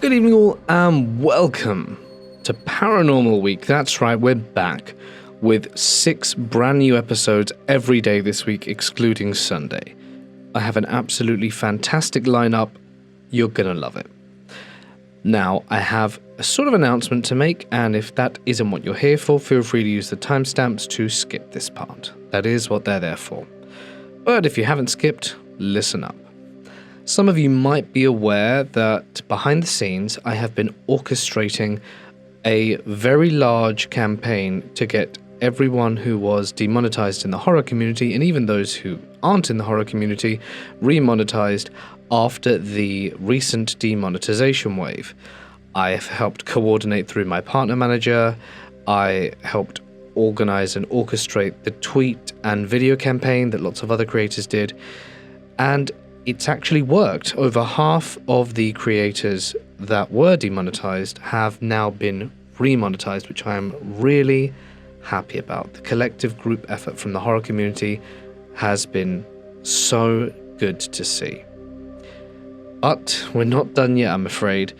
Good evening all and welcome to Paranormal Week. That's right, we're back with 6 brand new episodes every day this week, excluding Sunday. I have an absolutely fantastic lineup. You're gonna love it. Now, I have a sort of announcement to make, and if that isn't what you're here for, feel free to use the timestamps to skip this part. That is what they're there for. But if you haven't skipped, listen up. Some of you might be aware that behind the scenes, I have been orchestrating a very large campaign to get everyone who was demonetized in the horror community, and even those who aren't in the horror community, remonetized after the recent demonetization wave. I have helped coordinate through my partner manager. I helped organize and orchestrate the tweet and video campaign that lots of other creators did. And it's actually worked. Over half of the creators that were demonetized have now been remonetized, which I am really happy about. The collective group effort from the horror community has been so good to see. But we're not done yet, I'm afraid.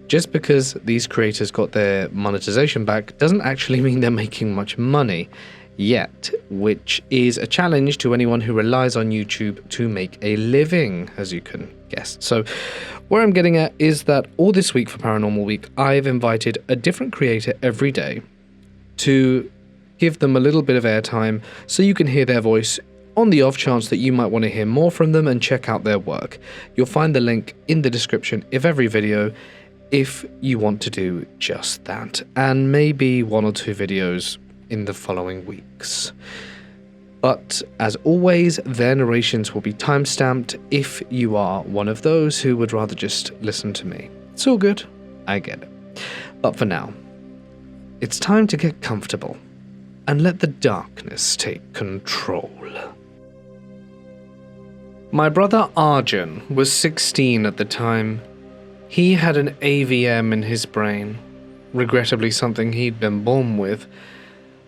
Just because these creators got their monetization back doesn't actually mean they're making much money yet, which is a challenge to anyone who relies on YouTube to make a living, as you can guess. So where I'm getting at is that all this week for Paranormal Week, I've invited a different creator every day to give them a little bit of airtime so you can hear their voice on the off chance that you might want to hear more from them and check out their work. You'll find the link in the description of every video if you want to do just that, and maybe 1 or 2 videos in the following weeks. But as always, their narrations will be timestamped if you are one of those who would rather just listen to me. It's all good, I get it. But for now, it's time to get comfortable and let the darkness take control. My brother Arjun was 16 at the time. He had an AVM in his brain, regrettably something he'd been born with,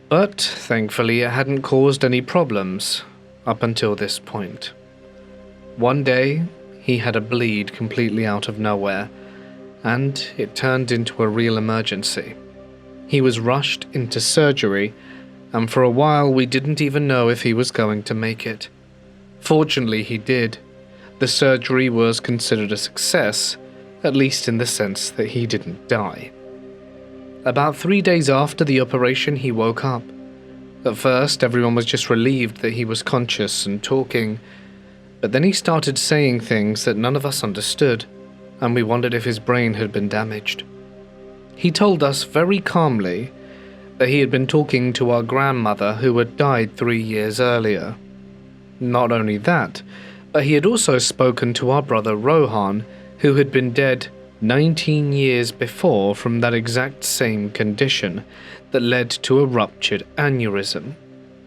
but thankfully it hadn't caused any problems up until this point. One day, he had a bleed completely out of nowhere, and it turned into a real emergency. He was rushed into surgery, and for a while we didn't even know if he was going to make it. Fortunately, he did. The surgery was considered a success, at least in the sense that he didn't die. About 3 days after the operation, he woke up. At first, everyone was just relieved that he was conscious and talking, but then he started saying things that none of us understood, and we wondered if his brain had been damaged. He told us very calmly that he had been talking to our grandmother who had died 3 years earlier. Not only that, but he had also spoken to our brother Rohan, who had been dead 19 years before from that exact same condition that led to a ruptured aneurysm.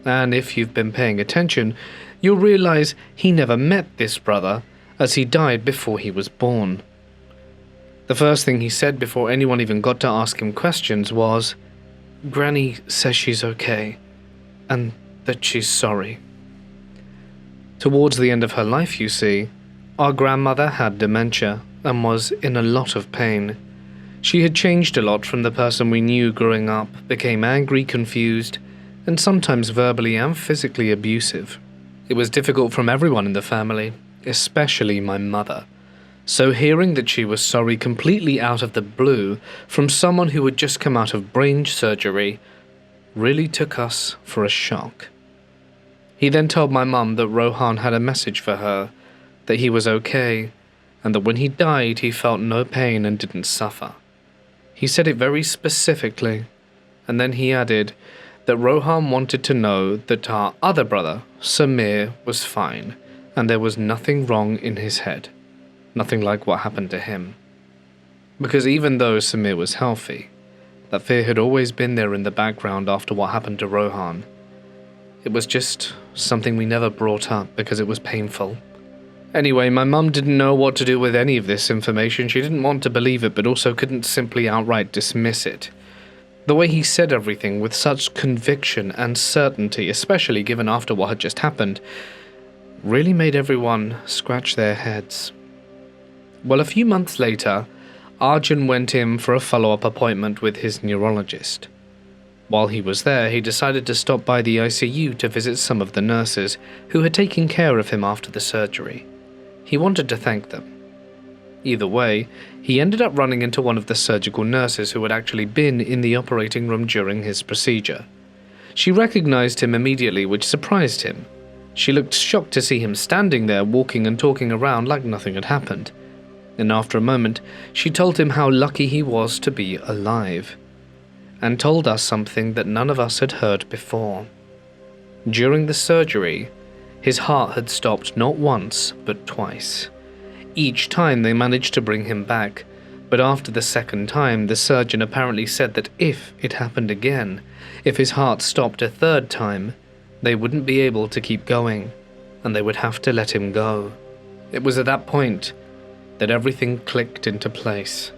And if you've been paying attention, you'll realize he never met this brother, as he died before he was born. The first thing he said before anyone even got to ask him questions was, "Granny says she's okay, and that she's sorry." Towards the end of her life, you see, our grandmother had dementia and was in a lot of pain. She had changed a lot from the person we knew growing up, became angry, confused, and sometimes verbally and physically abusive. It was difficult from everyone in the family, especially my mother. So hearing that she was sorry completely out of the blue from someone who had just come out of brain surgery really took us for a shock. He then told my mum that Rohan had a message for her, that he was okay, and that when he died he felt no pain and didn't suffer. He said it very specifically, and then he added that Rohan wanted to know that our other brother, Samir, was fine, and there was nothing wrong in his head, nothing like what happened to him. Because even though Samir was healthy, that fear had always been there in the background after what happened to Rohan. It was just something we never brought up because it was painful. Anyway, my mum didn't know what to do with any of this information. She didn't want to believe it, but also couldn't simply outright dismiss it. The way he said everything with such conviction and certainty, especially given after what had just happened, really made everyone scratch their heads. Well, a few months later, Arjun went in for a follow-up appointment with his neurologist. While he was there, he decided to stop by the ICU to visit some of the nurses who had taken care of him after the surgery. He wanted to thank them. Either way, he ended up running into one of the surgical nurses who had actually been in the operating room during his procedure. She recognized him immediately, which surprised him. She looked shocked to see him standing there, walking and talking around like nothing had happened. And after a moment, she told him how lucky he was to be alive, and told us something that none of us had heard before. During the surgery, his heart had stopped not once, but twice. Each time they managed to bring him back, but after the second time, the surgeon apparently said that if it happened again, if his heart stopped a third time, they wouldn't be able to keep going, and they would have to let him go. It was at that point that everything clicked into place.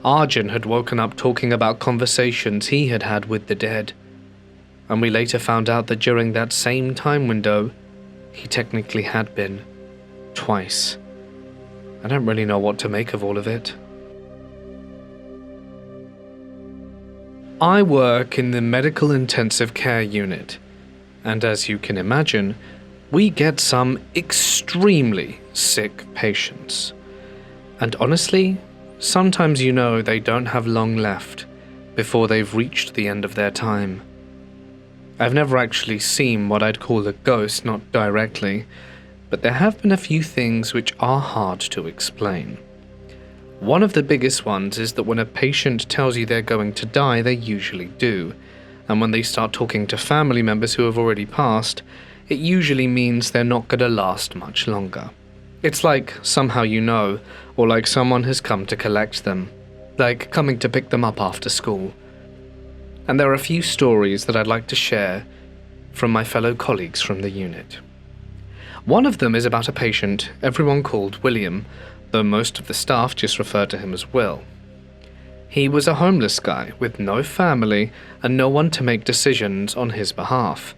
Arjun had woken up talking about conversations he had had with the dead, and we later found out that during that same time window, he technically had been. Twice. I don't really know what to make of all of it. I work in the medical intensive care unit, and as you can imagine, we get some extremely sick patients. And honestly, sometimes they don't have long left before they've reached the end of their time. I've never actually seen what I'd call a ghost, not directly, but there have been a few things which are hard to explain. One of the biggest ones is that when a patient tells you they're going to die, they usually do, and when they start talking to family members who have already passed, it usually means they're not going to last much longer. It's like somehow or like someone has come to collect them, like coming to pick them up after school. And there are a few stories that I'd like to share from my fellow colleagues from the unit. One of them is about a patient everyone called William, though most of the staff just referred to him as Will. He was a homeless guy with no family and no one to make decisions on his behalf.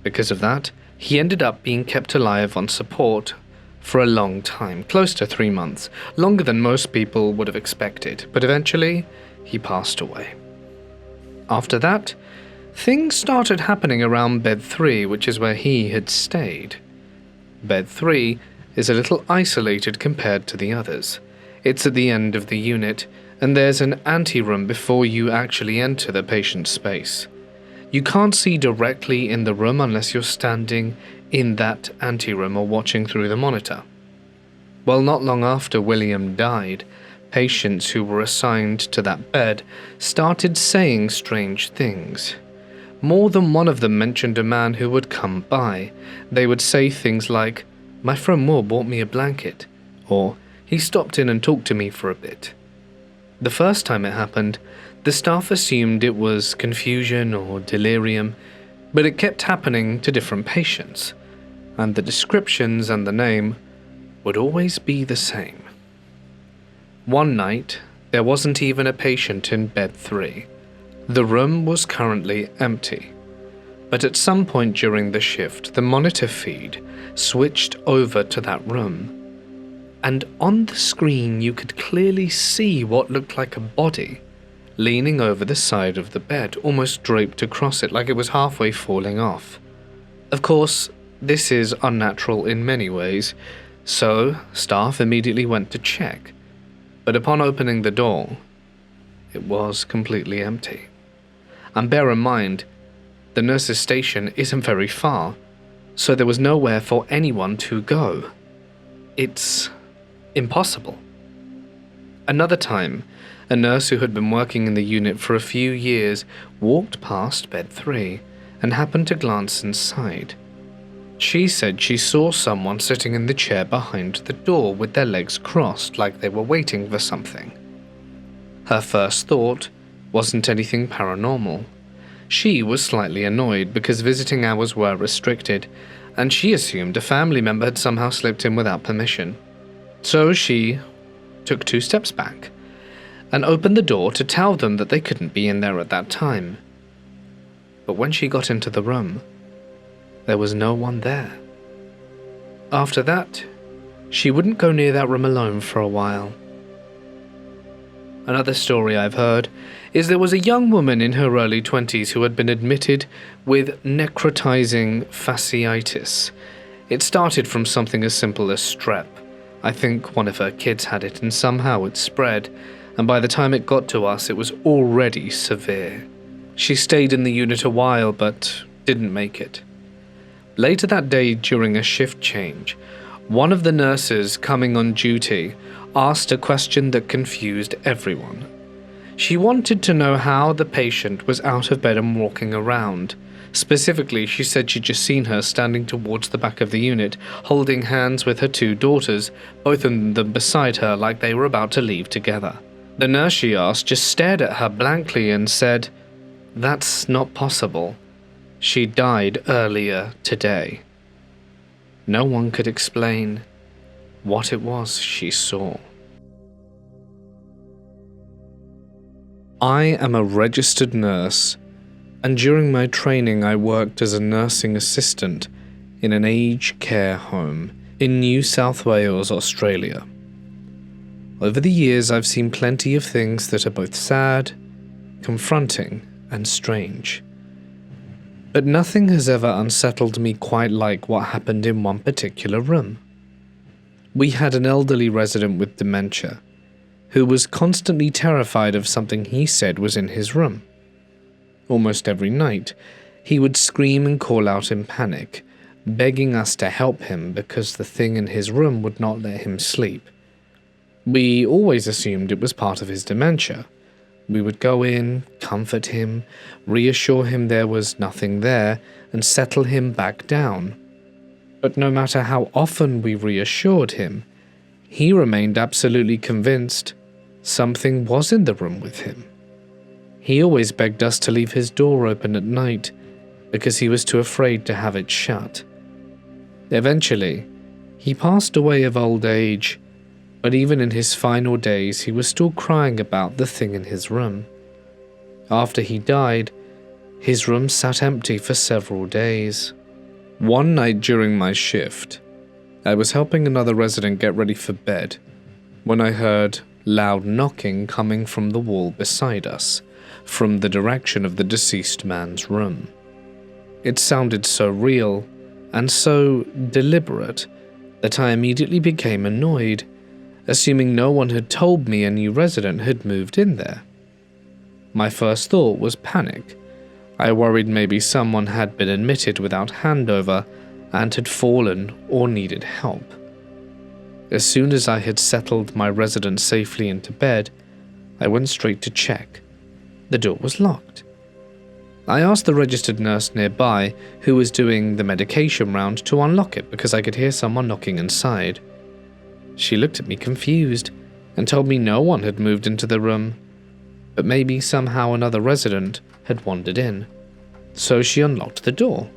Because of that, he ended up being kept alive on support for a long time, close to 3 months, longer than most people would have expected, but eventually he passed away. After that, things started happening around bed 3, which is where he had stayed. Bed 3 is a little isolated compared to the others. It's at the end of the unit, and there's an anteroom before you actually enter the patient's space. You can't see directly in the room unless you're standing in that anteroom or watching through the monitor. Well, not long after William died, patients who were assigned to that bed started saying strange things. More than one of them mentioned a man who would come by. They would say things like, "My friend Moore bought me a blanket," or "He stopped in and talked to me for a bit." The first time it happened, the staff assumed it was confusion or delirium, but it kept happening to different patients, and the descriptions and the name would always be the same. One night, there wasn't even a patient in bed 3. The room was currently empty, but at some point during the shift, the monitor feed switched over to that room, and on the screen you could clearly see what looked like a body leaning over the side of the bed, almost draped across it like it was halfway falling off. Of course, this is unnatural in many ways, so staff immediately went to check, but upon opening the door, it was completely empty. And bear in mind, the nurse's station isn't very far, so there was nowhere for anyone to go. It's impossible. Another time, a nurse who had been working in the unit for a few years walked past bed 3 and happened to glance inside. She said she saw someone sitting in the chair behind the door with their legs crossed like they were waiting for something. Her first thought wasn't anything paranormal. She was slightly annoyed because visiting hours were restricted, and she assumed a family member had somehow slipped in without permission. So she took 2 steps back and opened the door to tell them that they couldn't be in there at that time. But when she got into the room, there was no one there. After that, she wouldn't go near that room alone for a while. Another story I've heard is there was a young woman in her early 20s who had been admitted with necrotizing fasciitis. It started from something as simple as strep. I think one of her kids had it and somehow it spread, and by the time it got to us it was already severe. She stayed in the unit a while but didn't make it. Later that day during a shift change, one of the nurses coming on duty asked a question that confused everyone. She wanted to know how the patient was out of bed and walking around. Specifically, she said she'd just seen her standing towards the back of the unit, holding hands with her 2 daughters, both of them beside her like they were about to leave together. The nurse she asked just stared at her blankly and said, "That's not possible. She died earlier today." No one could explain what it was she saw. I am a registered nurse, and during my training I worked as a nursing assistant in an aged care home in New South Wales, Australia. Over the years I've seen plenty of things that are both sad, confronting, and strange. But nothing has ever unsettled me quite like what happened in one particular room. We had an elderly resident with dementia, who was constantly terrified of something he said was in his room. Almost every night, he would scream and call out in panic, begging us to help him because the thing in his room would not let him sleep. We always assumed it was part of his dementia. We would go in, comfort him, reassure him there was nothing there, and settle him back down. But no matter how often we reassured him, he remained absolutely convinced something was in the room with him. He always begged us to leave his door open at night because he was too afraid to have it shut. Eventually, he passed away of old age, but even in his final days he was still crying about the thing in his room. After he died, his room sat empty for several days. One night during my shift, I was helping another resident get ready for bed when I heard loud knocking coming from the wall beside us, from the direction of the deceased man's room. It sounded so real and so deliberate that I immediately became annoyed, assuming no one had told me a new resident had moved in there. My first thought was panic. I worried maybe someone had been admitted without handover and had fallen or needed help. As soon as I had settled my resident safely into bed, I went straight to check. The door was locked. I asked the registered nurse nearby, who was doing the medication round, to unlock it because I could hear someone knocking inside. She looked at me confused and told me no one had moved into the room, but maybe somehow another resident had wandered in. So she unlocked the door.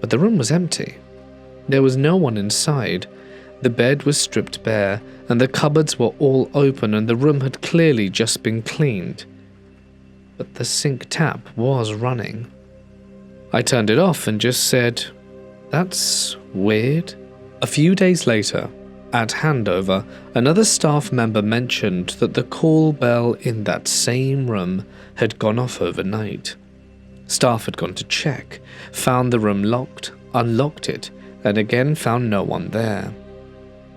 But the room was empty. There was no one inside. The bed was stripped bare, and the cupboards were all open, and the room had clearly just been cleaned. But the sink tap was running. I turned it off and just said, "That's weird." A few days later, at handover, another staff member mentioned that the call bell in that same room had gone off overnight. Staff had gone to check, found the room locked, unlocked it, and again found no one there.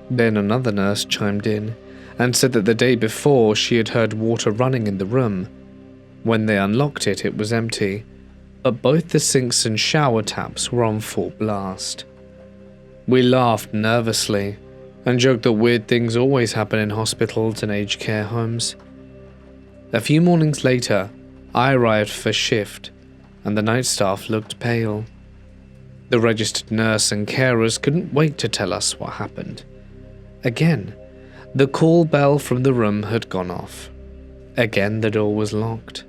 Then another nurse chimed in and said that the day before she had heard water running in the room. When they unlocked it, it was empty, but both the sinks and shower taps were on full blast. We laughed nervously and joked that weird things always happen in hospitals and aged care homes. A few mornings later, I arrived for shift, and the night staff looked pale. The registered nurse and carers couldn't wait to tell us what happened. Again, the call bell from the room had gone off. Again, the door was locked.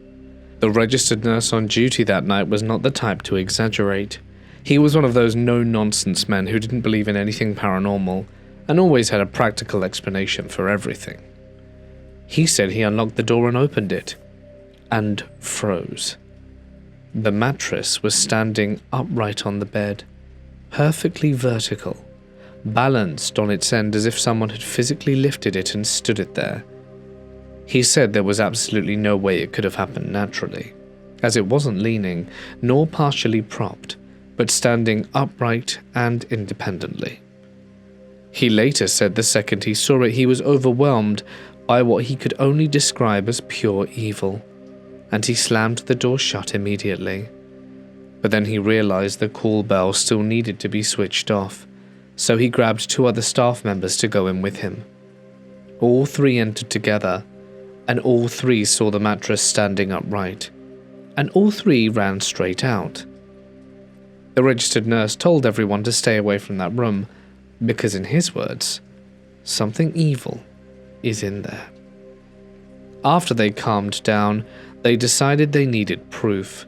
The registered nurse on duty that night was not the type to exaggerate. He was one of those no-nonsense men who didn't believe in anything paranormal and always had a practical explanation for everything. He said he unlocked the door and opened it, and froze. The mattress was standing upright on the bed, perfectly vertical, balanced on its end as if someone had physically lifted it and stood it there. He said there was absolutely no way it could have happened naturally, as it wasn't leaning nor partially propped, but standing upright and independently. He later said the second he saw it, he was overwhelmed by what he could only describe as pure evil, and he slammed the door shut immediately. But then he realized the call bell still needed to be switched off, so he grabbed 2 other staff members to go in with him. All 3 entered together, and all 3 saw the mattress standing upright, and all 3 ran straight out. The registered nurse told everyone to stay away from that room, because in his words, something evil is in there. After they calmed down, they decided they needed proof.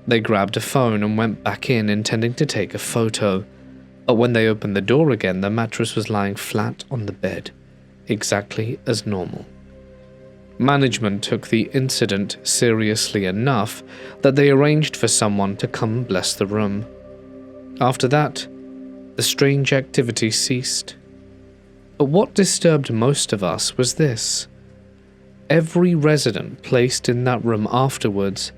They grabbed a phone and went back in, intending to take a photo, but when they opened the door again, the mattress was lying flat on the bed, exactly as normal. Management took the incident seriously enough that they arranged for someone to come bless the room. After that, the strange activity ceased. But what disturbed most of us was this. Every resident placed in that room afterwards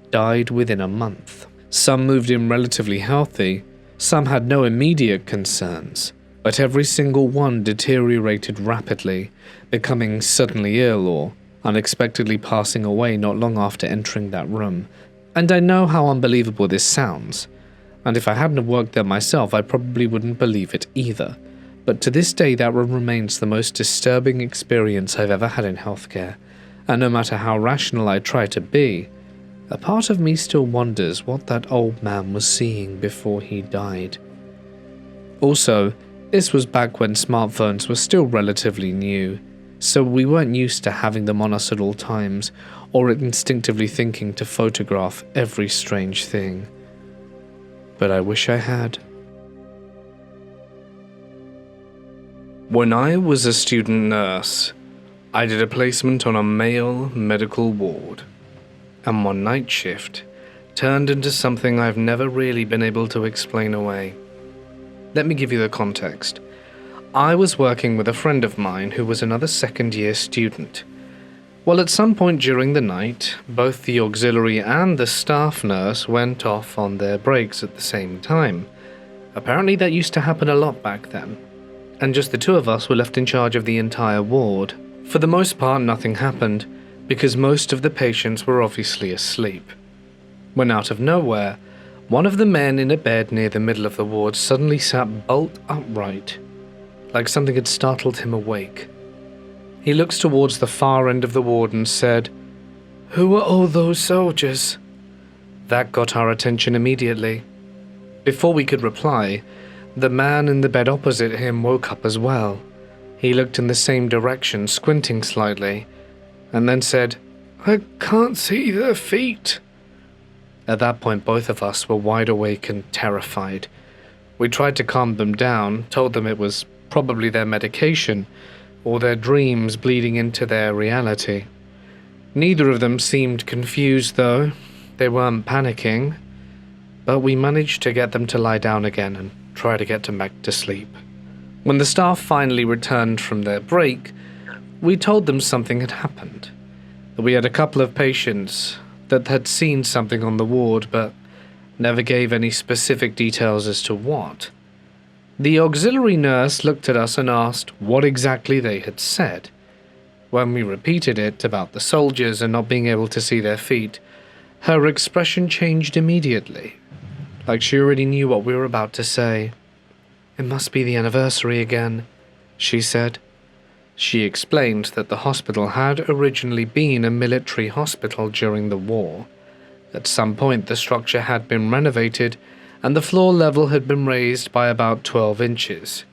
died within a month. Some moved in relatively healthy, some had no immediate concerns, but every single one deteriorated rapidly, becoming suddenly ill or unexpectedly passing away not long after entering that room. And I know how unbelievable this sounds, and if I hadn't worked there myself, I probably wouldn't believe it either. But to this day, that room remains the most disturbing experience I've ever had in healthcare, and no matter how rational I try to be, a part of me still wonders what that old man was seeing before he died. Also, this was back when smartphones were still relatively new, so we weren't used to having them on us at all times, or instinctively thinking to photograph every strange thing. But I wish I had. When I was a student nurse, I did a placement on a male medical ward, and one night shift turned into something I've never really been able to explain away. Let me give you the context. I was working with a friend of mine who was another second-year student. Well, at some point during the night, both the auxiliary and the staff nurse went off on their breaks at the same time. Apparently that used to happen a lot back then, and just the 2 of us were left in charge of the entire ward. For the most part, nothing happened, because most of the patients were obviously asleep. When out of nowhere, one of the men in a bed near the middle of the ward suddenly sat bolt upright, like something had startled him awake. He looks towards the far end of the ward and said, "Who are all those soldiers?" That got our attention immediately. Before we could reply, the man in the bed opposite him woke up as well. He looked in the same direction, squinting slightly, and then said, "I can't see their feet." At that point, both of us were wide awake and terrified. We tried to calm them down, told them it was probably their medication, or their dreams bleeding into their reality. Neither of them seemed confused though. They weren't panicking, but we managed to get them to lie down again and try to get them back to sleep. When the staff finally returned from their break, we told them something had happened. That we had a couple of patients that had seen something on the ward, but never gave any specific details as to what. The auxiliary nurse looked at us and asked what exactly they had said. When we repeated it about the soldiers and not being able to see their feet, her expression changed immediately, like she already knew what we were about to say. "It must be the anniversary again," she said. She explained that the hospital had originally been a military hospital during the war. At some point, the structure had been renovated, and the floor level had been raised by about 12 inches.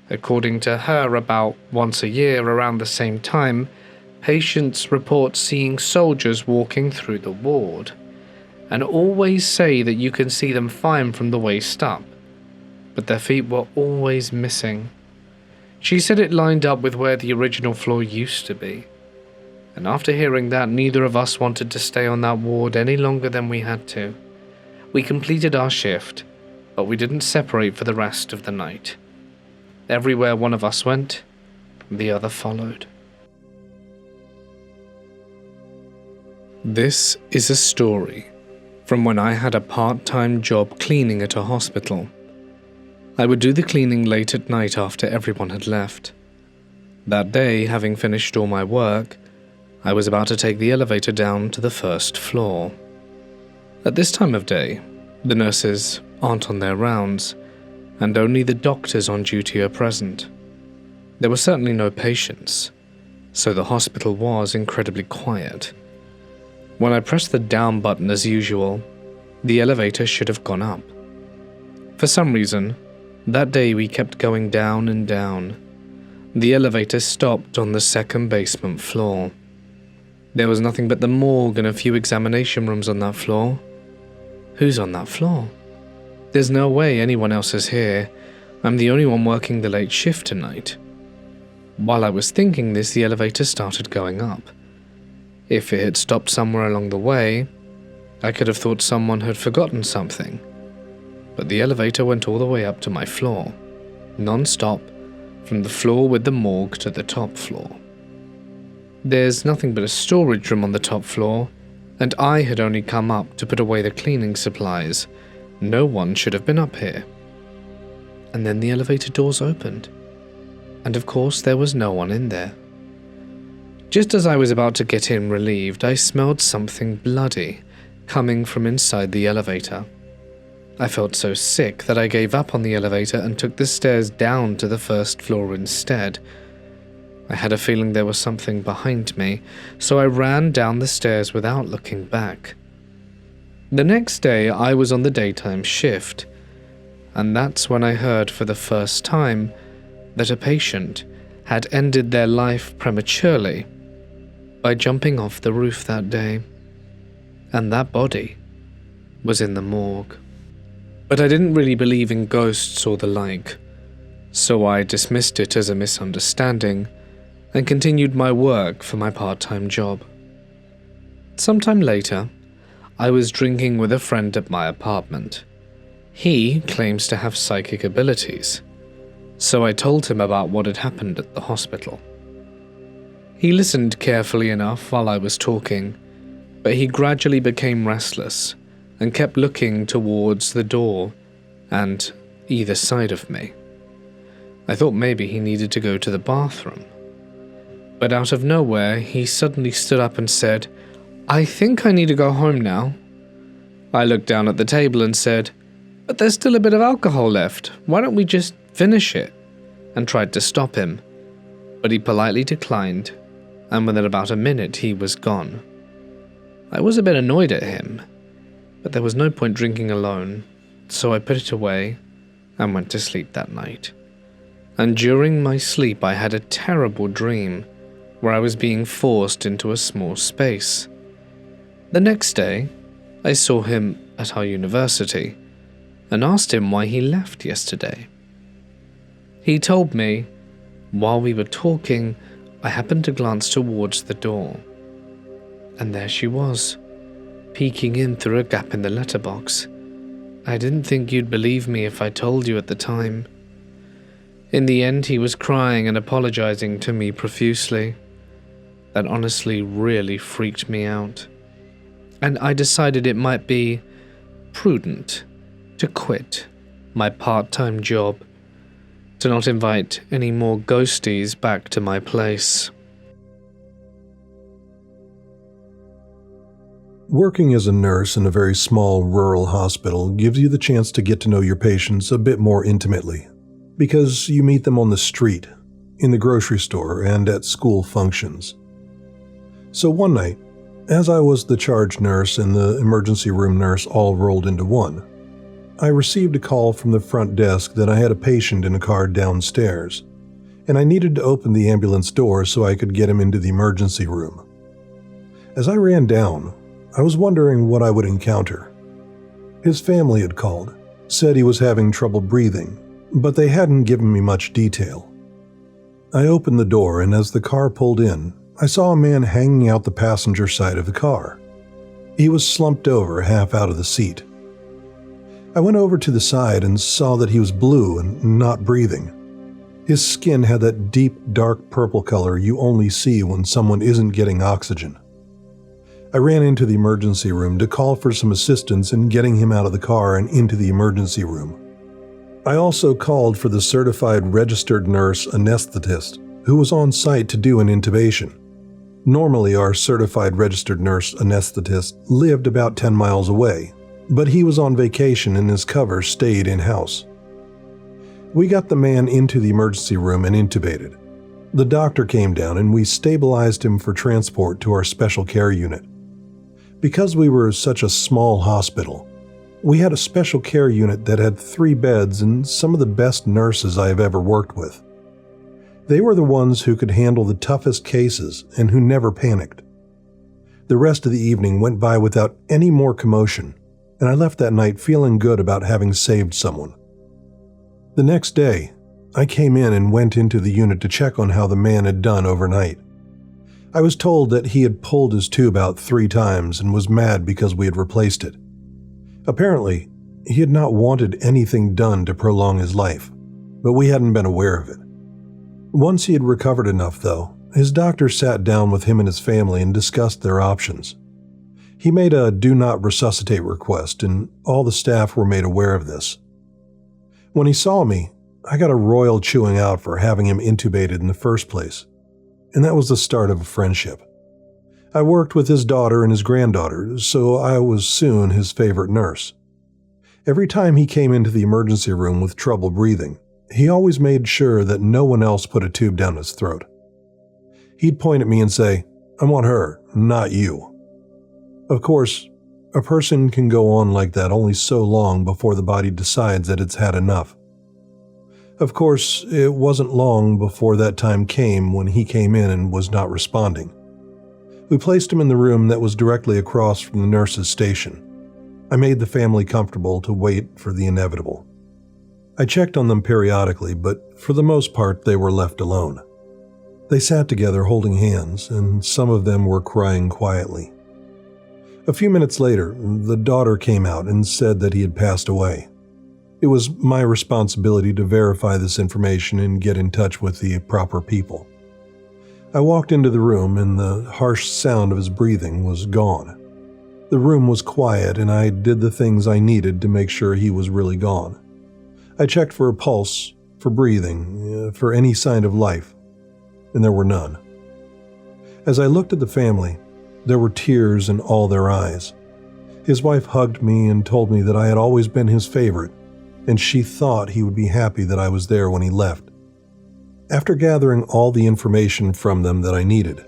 According to her, about once a year around the same time, patients report seeing soldiers walking through the ward, and always say that you can see them fine from the waist up, but their feet were always missing. She said it lined up with where the original floor used to be, and after hearing that, neither of us wanted to stay on that ward any longer than we had to. We completed our shift, but we didn't separate for the rest of the night. Everywhere one of us went, the other followed. This is a story from when I had a part-time job cleaning at a hospital. I would do the cleaning late at night after everyone had left. That day, having finished all my work, I was about to take the elevator down to the first floor. At this time of day, the nurses aren't on their rounds, and only the doctors on duty are present. There were certainly no patients, so the hospital was incredibly quiet. When I pressed the down button as usual, the elevator should have gone up. For some reason, that day we kept going down and down. The elevator stopped on the second basement floor. There was nothing but the morgue and a few examination rooms on that floor. Who's on that floor? There's no way anyone else is here. I'm the only one working the late shift tonight. While I was thinking this, the elevator started going up. If it had stopped somewhere along the way, I could have thought someone had forgotten something. But the elevator went all the way up to my floor, non-stop, from the floor with the morgue to the top floor. There's nothing but a storage room on the top floor, and I had only come up to put away the cleaning supplies. No one should have been up here. And then the elevator doors opened, and of course there was no one in there. Just as I was about to get in relieved, I smelled something bloody coming from inside the elevator. I felt so sick that I gave up on the elevator and took the stairs down to the first floor instead. I had a feeling there was something behind me, so I ran down the stairs without looking back. The next day I was on the daytime shift, and that's when I heard for the first time that a patient had ended their life prematurely by jumping off the roof that day, and that body was in the morgue. But I didn't really believe in ghosts or the like, so I dismissed it as a misunderstanding and continued my work for my part-time job. Sometime later, I was drinking with a friend at my apartment. He claims to have psychic abilities, so I told him about what had happened at the hospital. He listened carefully enough while I was talking, but he gradually became restless and kept looking towards the door and either side of me. I thought maybe he needed to go to the bathroom. But out of nowhere, he suddenly stood up and said, "I think I need to go home now." I looked down at the table and said, "But there's still a bit of alcohol left. Why don't we just finish it?" and tried to stop him. But he politely declined, and within about a minute he was gone. I was a bit annoyed at him, but there was no point drinking alone, so I put it away and went to sleep that night. And during my sleep I had a terrible dream where I was being forced into a small space. The next day, I saw him at our university and asked him why he left yesterday. He told me, while we were talking, I happened to glance towards the door, and there she was, peeking in through a gap in the letterbox. I didn't think you'd believe me if I told you at the time. In the end, he was crying and apologizing to me profusely. That honestly really freaked me out, and I decided it might be prudent to quit my part-time job, to not invite any more ghosties back to my place. Working as a nurse in a very small rural hospital gives you the chance to get to know your patients a bit more intimately, because you meet them on the street, in the grocery store, and at school functions. So one night, as I was the charge nurse and the emergency room nurse all rolled into one, I received a call from the front desk that I had a patient in a car downstairs, and I needed to open the ambulance door so I could get him into the emergency room. As I ran down, I was wondering what I would encounter. His family had called, said he was having trouble breathing, but they hadn't given me much detail. I opened the door, and as the car pulled in, I saw a man hanging out the passenger side of the car. He was slumped over, half out of the seat. I went over to the side and saw that he was blue and not breathing. His skin had that deep, dark purple color you only see when someone isn't getting oxygen. I ran into the emergency room to call for some assistance in getting him out of the car and into the emergency room. I also called for the certified registered nurse anesthetist who was on site to do an intubation. Normally, our certified registered nurse anesthetist lived about 10 miles away, but he was on vacation and his cover stayed in-house. We got the man into the emergency room and intubated. The doctor came down and we stabilized him for transport to our special care unit. Because we were such a small hospital, we had a special care unit that had 3 beds and some of the best nurses I have ever worked with. They were the ones who could handle the toughest cases and who never panicked. The rest of the evening went by without any more commotion, and I left that night feeling good about having saved someone. The next day, I came in and went into the unit to check on how the man had done overnight. I was told that he had pulled his tube out 3 times and was mad because we had replaced it. Apparently, he had not wanted anything done to prolong his life, but we hadn't been aware of it. Once he had recovered enough, though, his doctor sat down with him and his family and discussed their options. He made a do not resuscitate request, and all the staff were made aware of this. When he saw me, I got a royal chewing out for having him intubated in the first place, and that was the start of a friendship. I worked with his daughter and his granddaughter, so I was soon his favorite nurse. Every time he came into the emergency room with trouble breathing, he always made sure that no one else put a tube down his throat. He'd point at me and say, "I want her, not you." Of course, a person can go on like that only so long before the body decides that it's had enough. Of course, it wasn't long before that time came when he came in and was not responding. We placed him in the room that was directly across from the nurse's station. I made the family comfortable to wait for the inevitable. I checked on them periodically, but for the most part they were left alone. They sat together holding hands, and some of them were crying quietly. A few minutes later, the daughter came out and said that he had passed away. It was my responsibility to verify this information and get in touch with the proper people. I walked into the room and the harsh sound of his breathing was gone. The room was quiet and I did the things I needed to make sure he was really gone. I checked for a pulse, for breathing, for any sign of life, and there were none. As I looked at the family, there were tears in all their eyes. His wife hugged me and told me that I had always been his favorite, and she thought he would be happy that I was there when he left. After gathering all the information from them that I needed,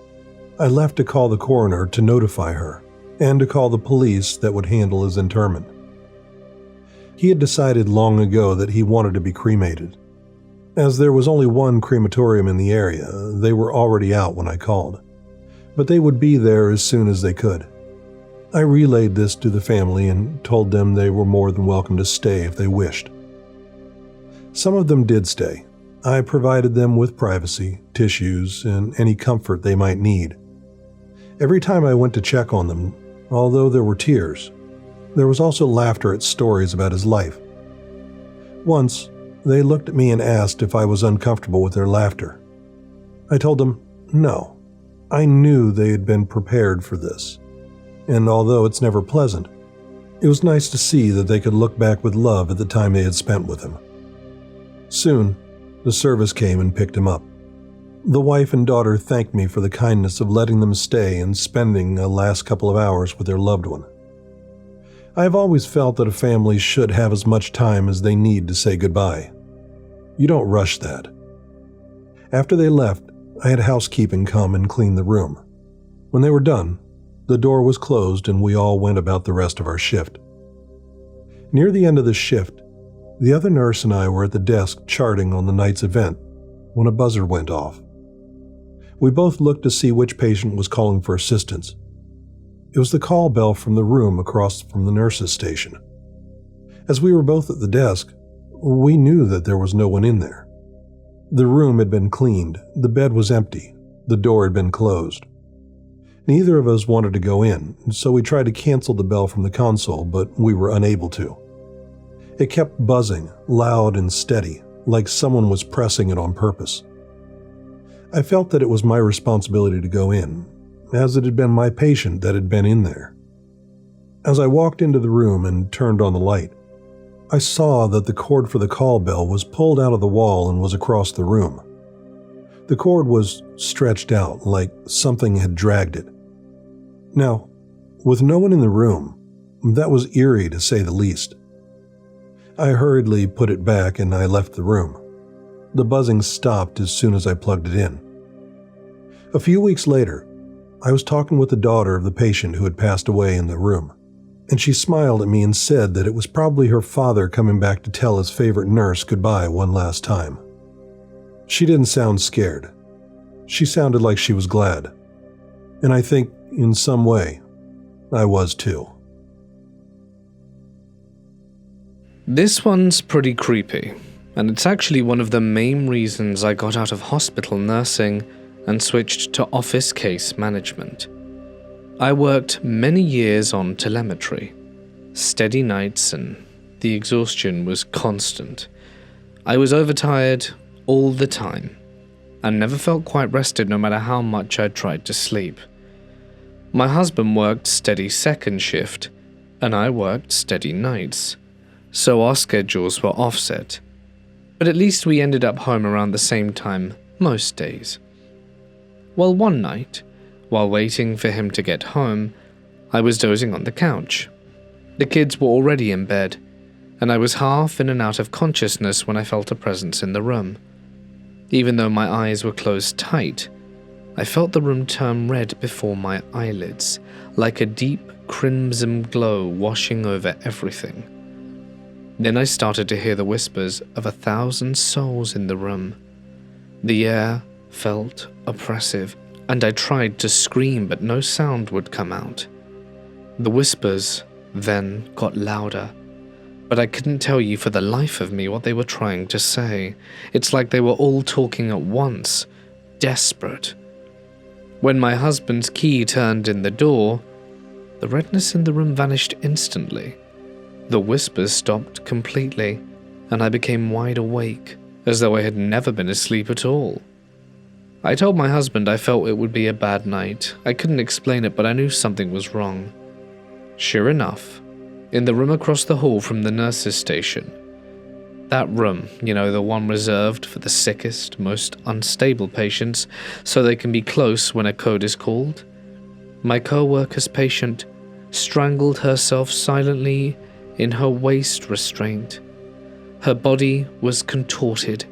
I left to call the coroner to notify her, and to call the police that would handle his interment. He had decided long ago that he wanted to be cremated. As there was only one crematorium in the area, they were already out when I called, but they would be there as soon as they could. I relayed this to the family and told them they were more than welcome to stay if they wished. Some of them did stay. I provided them with privacy, tissues, and any comfort they might need. Every time I went to check on them, although there were tears, there was also laughter at stories about his life. Once, they looked at me and asked if I was uncomfortable with their laughter. I told them, no. I knew they had been prepared for this. And although it's never pleasant, it was nice to see that they could look back with love at the time they had spent with him. Soon, the service came and picked him up. The wife and daughter thanked me for the kindness of letting them stay and spending the last couple of hours with their loved one. I have always felt that a family should have as much time as they need to say goodbye. You don't rush that. After they left, I had housekeeping come and clean the room. When they were done, the door was closed and we all went about the rest of our shift. Near the end of the shift, the other nurse and I were at the desk charting on the night's event when a buzzer went off. We both looked to see which patient was calling for assistance. It was the call bell from the room across from the nurse's station. As we were both at the desk, we knew that there was no one in there. The room had been cleaned, the bed was empty, the door had been closed. Neither of us wanted to go in, so we tried to cancel the bell from the console, but we were unable to. It kept buzzing, loud and steady, like someone was pressing it on purpose. I felt that it was my responsibility to go in, as it had been my patient that had been in there. As I walked into the room and turned on the light, I saw that the cord for the call bell was pulled out of the wall and was across the room. The cord was stretched out like something had dragged it. Now, with no one in the room, that was eerie to say the least. I hurriedly put it back and I left the room. The buzzing stopped as soon as I plugged it in. A few weeks later, I was talking with the daughter of the patient who had passed away in the room, and she smiled at me and said that it was probably her father coming back to tell his favorite nurse goodbye one last time. She didn't sound scared. She sounded like she was glad. And I think, in some way, I was too. This one's pretty creepy, and it's actually one of the main reasons I got out of hospital nursing and switched to office case management. I worked many years on telemetry, steady nights, and the exhaustion was constant. I was overtired all the time, and never felt quite rested no matter how much I tried to sleep. My husband worked steady second shift, and I worked steady nights, so our schedules were offset. But at least we ended up home around the same time most days. Well, one night, while waiting for him to get home, I was dozing on the couch. The kids were already in bed, and I was half in and out of consciousness when I felt a presence in the room. Even though my eyes were closed tight, I felt the room turn red before my eyelids, like a deep crimson glow washing over everything. Then I started to hear the whispers of 1,000 souls in the room. The air felt oppressive, and I tried to scream, but no sound would come out. The whispers then got louder, but I couldn't tell you for the life of me what they were trying to say. It's like they were all talking at once, desperate. When my husband's key turned in the door, the redness in the room vanished instantly. The whispers stopped completely, and I became wide awake, as though I had never been asleep at all. I told my husband I felt it would be a bad night. I couldn't explain it, but I knew something was wrong. Sure enough, in the room across the hall from the nurse's station, that room, the one reserved for the sickest, most unstable patients, so they can be close when a code is called, my co-worker's patient strangled herself silently in her waist restraint. Her body was contorted,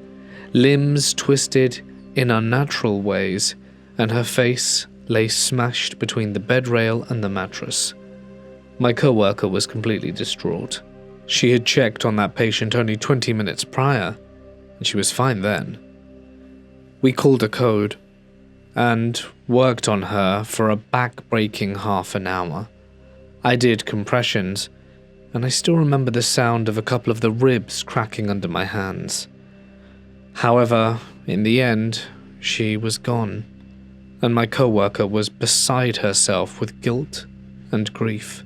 limbs twisted in unnatural ways, and her face lay smashed between the bed rail and the mattress. My co-worker was completely distraught. She had checked on that patient only 20 minutes prior, and she was fine then. We called a code, and worked on her for a back-breaking half an hour. I did compressions, and I still remember the sound of a couple of the ribs cracking under my hands. However, in the end, she was gone, and my co-worker was beside herself with guilt and grief.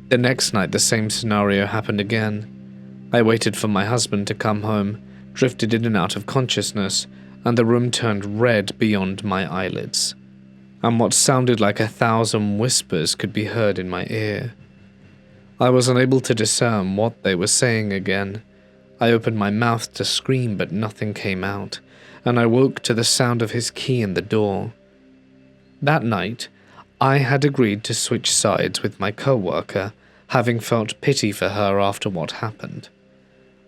The next night, the same scenario happened again. I waited for my husband to come home, drifted in and out of consciousness, and the room turned red beyond my eyelids, and what sounded like 1,000 whispers could be heard in my ear. I was unable to discern what they were saying again. I opened my mouth to scream, but nothing came out, and I woke to the sound of his key in the door. That night, I had agreed to switch sides with my co-worker, having felt pity for her after what happened.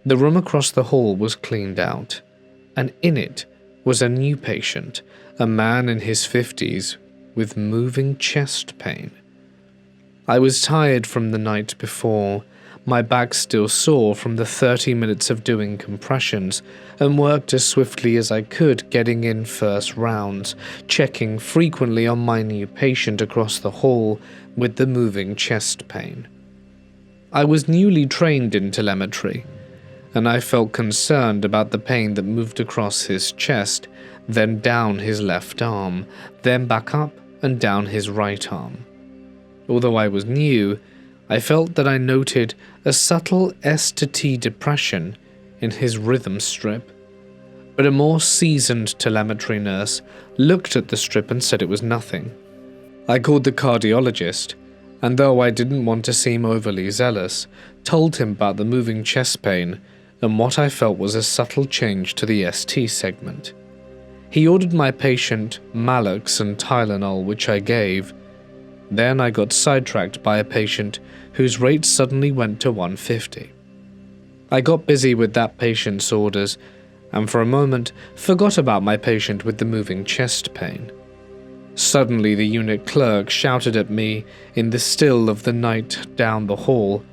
The room across the hall was cleaned out, and in it was a new patient, a man in his 50s with moving chest pain. I was tired from the night before, my back still sore from the 30 minutes of doing compressions, and worked as swiftly as I could, getting in first rounds, checking frequently on my new patient across the hall with the moving chest pain. I was newly trained in telemetry, and I felt concerned about the pain that moved across his chest, then down his left arm, then back up and down his right arm. Although I was new, I felt that I noted a subtle S to T depression in his rhythm strip, but a more seasoned telemetry nurse looked at the strip and said it was nothing, I called the cardiologist, and though I didn't want to seem overly zealous, told him about the moving chest pain and what I felt was a subtle change to the ST segment. He ordered my patient Malox and Tylenol, which I gave. Then I got sidetracked by a patient whose rate suddenly went to 150. I got busy with that patient's orders, and for a moment forgot about my patient with the moving chest pain. Suddenly the unit clerk shouted at me in the still of the night down the hall,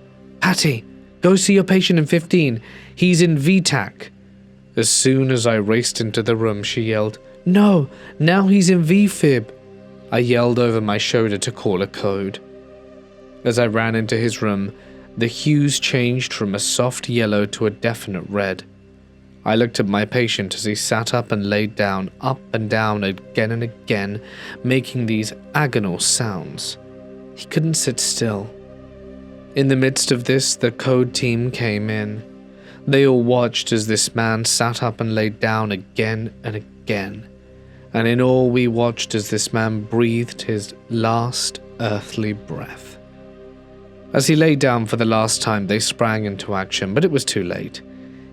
"Patty, go see your patient in 15. He's in VTAC." As soon as I raced into the room, she yelled, "No, now he's in VFib." I yelled over my shoulder to call a code. As I ran into his room, the hues changed from a soft yellow to a definite red. I looked at my patient as he sat up and laid down, up and down again and again, making these agonal sounds. He couldn't sit still. In the midst of this, the code team came in. They all watched as this man sat up and laid down again and again, and in all we watched as this man breathed his last earthly breath. As he lay down for the last time, they sprang into action, but it was too late.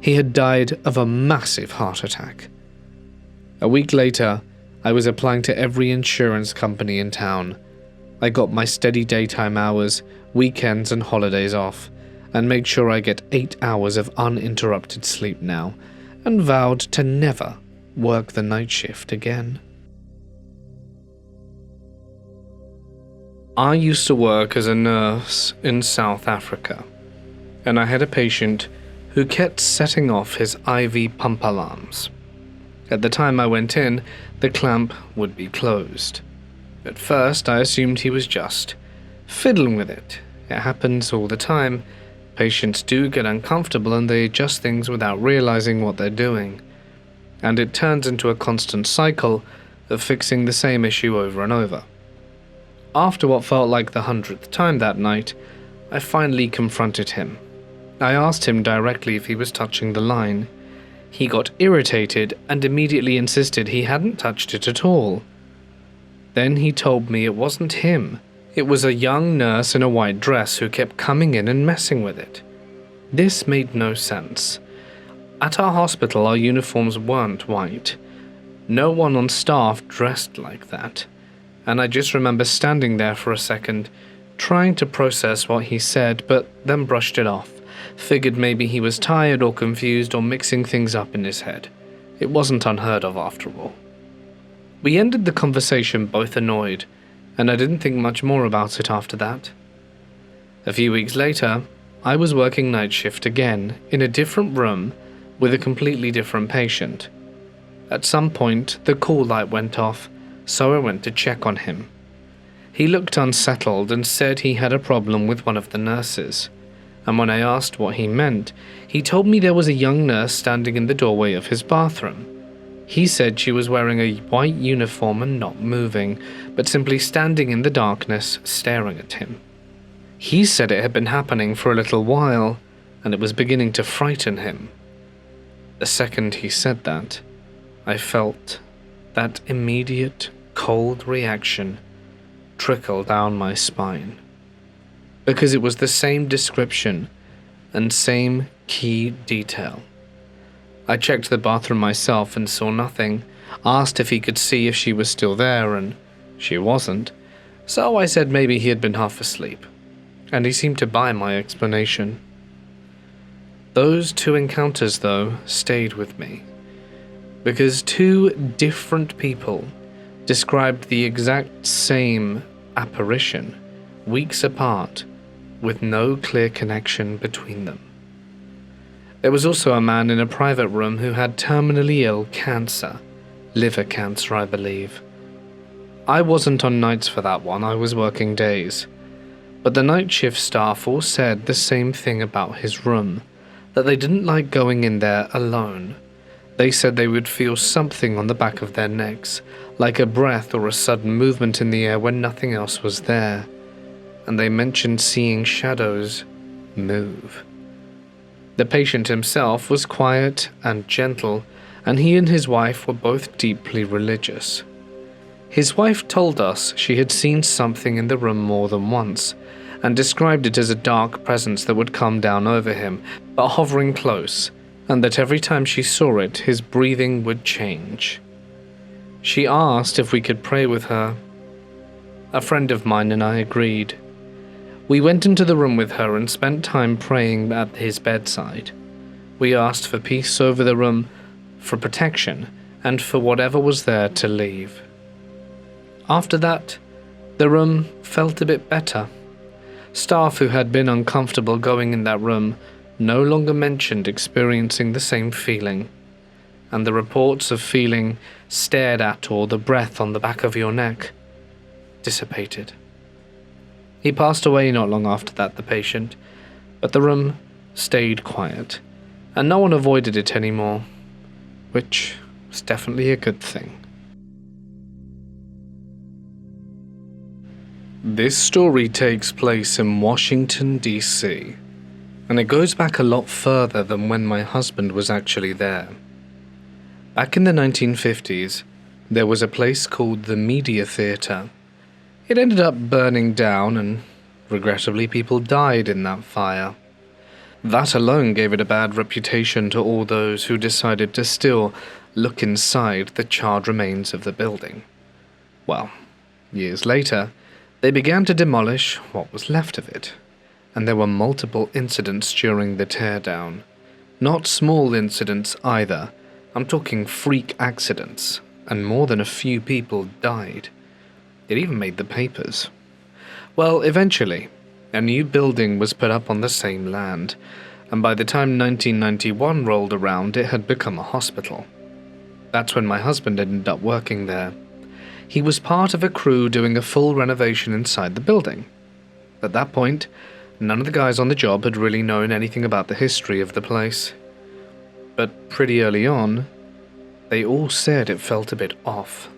He had died of a massive heart attack. A week later, I was applying to every insurance company in town. I got my steady daytime hours, weekends and holidays off, and made sure I get 8 hours of uninterrupted sleep now, and vowed to never work the night shift again. I used to work as a nurse in South Africa, and I had a patient who kept setting off his IV pump alarms. At the time I went in, the clamp would be closed. At first, I assumed he was just fiddling with it. It happens all the time. Patients do get uncomfortable and they adjust things without realizing what they're doing. And it turns into a constant cycle of fixing the same issue over and over. After what felt like the 100th time that night, I finally confronted him. I asked him directly if he was touching the line. He got irritated and immediately insisted he hadn't touched it at all. Then he told me it wasn't him. It was a young nurse in a white dress who kept coming in and messing with it. This made no sense. At our hospital, our uniforms weren't white. No one on staff dressed like that. And I just remember standing there for a second, trying to process what he said, but then brushed it off. Figured maybe he was tired or confused or mixing things up in his head. It wasn't unheard of after all. We ended the conversation both annoyed, and I didn't think much more about it after that. A few weeks later, I was working night shift again, in a different room, with a completely different patient. At some point, the call light went off, so I went to check on him. He looked unsettled and said he had a problem with one of the nurses. And when I asked what he meant, he told me there was a young nurse standing in the doorway of his bathroom. He said she was wearing a white uniform and not moving, but simply standing in the darkness, staring at him. He said it had been happening for a little while, and it was beginning to frighten him. The second he said that, I felt that immediate, cold reaction trickle down my spine. Because it was the same description and same key detail. I checked the bathroom myself and saw nothing, asked if he could see if she was still there, and she wasn't, so I said maybe he had been half asleep, and he seemed to buy my explanation. Those 2 encounters, though, stayed with me, because 2 different people described the exact same apparition, weeks apart, with no clear connection between them. There was also a man in a private room who had terminally ill cancer, liver cancer, I believe. I wasn't on nights for that one, I was working days. But the night shift staff all said the same thing about his room, that they didn't like going in there alone. They said they would feel something on the back of their necks, like a breath or a sudden movement in the air when nothing else was there. And they mentioned seeing shadows move. The patient himself was quiet and gentle, and he and his wife were both deeply religious. His wife told us she had seen something in the room more than once, and described it as a dark presence that would come down over him, but hovering close, and that every time she saw it, his breathing would change. She asked if we could pray with her. A friend of mine and I agreed. We went into the room with her and spent time praying at his bedside. We asked for peace over the room, for protection, and for whatever was there to leave. After that, the room felt a bit better. Staff who had been uncomfortable going in that room no longer mentioned experiencing the same feeling, and the reports of feeling stared at or the breath on the back of your neck dissipated. He passed away not long after that, the patient, but the room stayed quiet, and no one avoided it anymore, which was definitely a good thing. This story takes place in Washington, D.C., and it goes back a lot further than when my husband was actually there. Back in the 1950s, there was a place called the Media Theatre. It ended up burning down, and regrettably people died in that fire. That alone gave it a bad reputation to all those who decided to still look inside the charred remains of the building. Well, years later, they began to demolish what was left of it, and there were multiple incidents during the teardown. Not small incidents either. I'm talking freak accidents, and more than a few people died. It even made the papers. Well, eventually, a new building was put up on the same land, and by the time 1991 rolled around, it had become a hospital. That's when my husband ended up working there. He was part of a crew doing a full renovation inside the building. At that point, none of the guys on the job had really known anything about the history of the place. But pretty early on, they all said it felt a bit off.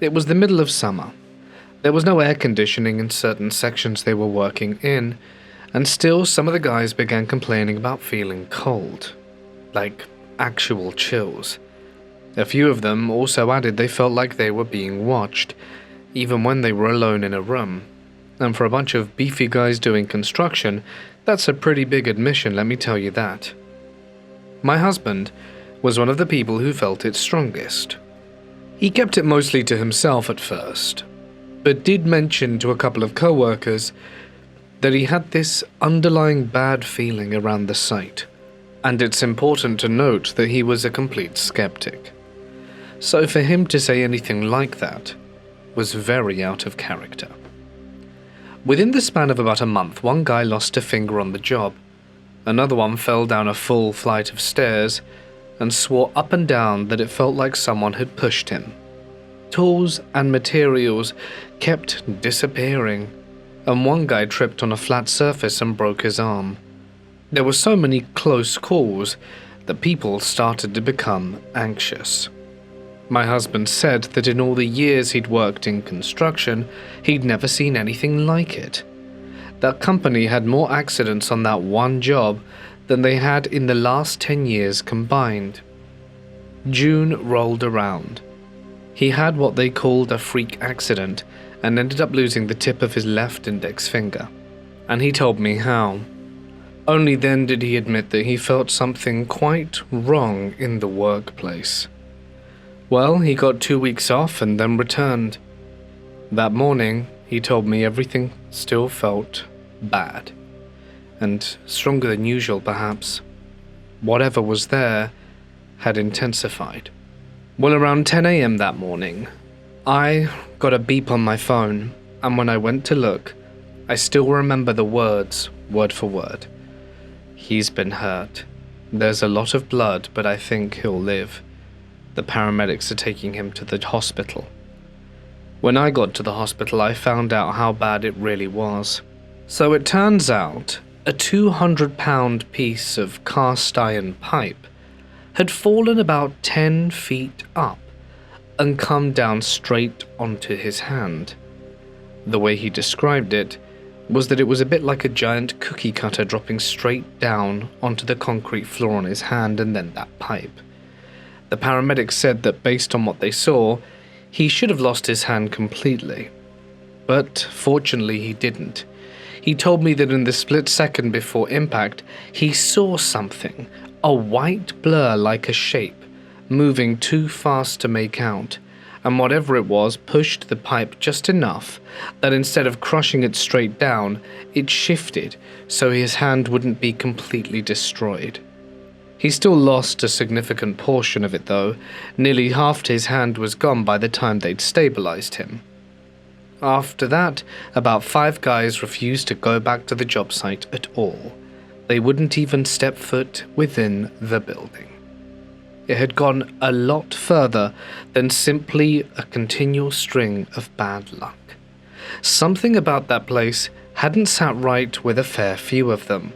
It was the middle of summer. There was no air conditioning in certain sections they were working in, and still some of the guys began complaining about feeling cold, like actual chills. A few of them also added they felt like they were being watched, even when they were alone in a room. And for a bunch of beefy guys doing construction, that's a pretty big admission, let me tell you that. My husband was one of the people who felt it strongest. He kept it mostly to himself at first, but did mention to a couple of co-workers that he had this underlying bad feeling around the site, and it's important to note that he was a complete skeptic. So for him to say anything like that was very out of character. Within the span of about a month, one guy lost a finger on the job, another one fell down a full flight of stairs, and swore up and down that it felt like someone had pushed him. Tools and materials kept disappearing, and one guy tripped on a flat surface and broke his arm. There were so many close calls that people started to become anxious. My husband said that in all the years he'd worked in construction, he'd never seen anything like it. That company had more accidents on that one job than they had in the last 10 years combined. June rolled around. He had what they called a freak accident and ended up losing the tip of his left index finger. And he told me how. Only then did he admit that he felt something quite wrong in the workplace. Well, he got 2 weeks off and then returned. That morning, he told me everything still felt bad. And stronger than usual, perhaps. Whatever was there had intensified. Well, around 10 a.m. that morning, I got a beep on my phone, and when I went to look, I still remember the words, word for word. "He's been hurt. There's a lot of blood, but I think he'll live. The paramedics are taking him to the hospital." When I got to the hospital, I found out how bad it really was. So it turns out a 200-pound piece of cast iron pipe had fallen about 10 feet up and come down straight onto his hand. The way he described it was that it was a bit like a giant cookie cutter dropping straight down onto the concrete floor on his hand and then that pipe. The paramedics said that based on what they saw, He should have lost his hand completely. But fortunately he didn't. He told me that in the split second before impact, he saw something, a white blur like a shape, moving too fast to make out, and whatever it was pushed the pipe just enough that instead of crushing it straight down, it shifted so his hand wouldn't be completely destroyed. He still lost a significant portion of it though. Nearly half his hand was gone by the time they'd stabilized him. After that, about 5 guys refused to go back to the job site at all. They wouldn't even step foot within the building. It had gone a lot further than simply a continual string of bad luck. Something about that place hadn't sat right with a fair few of them,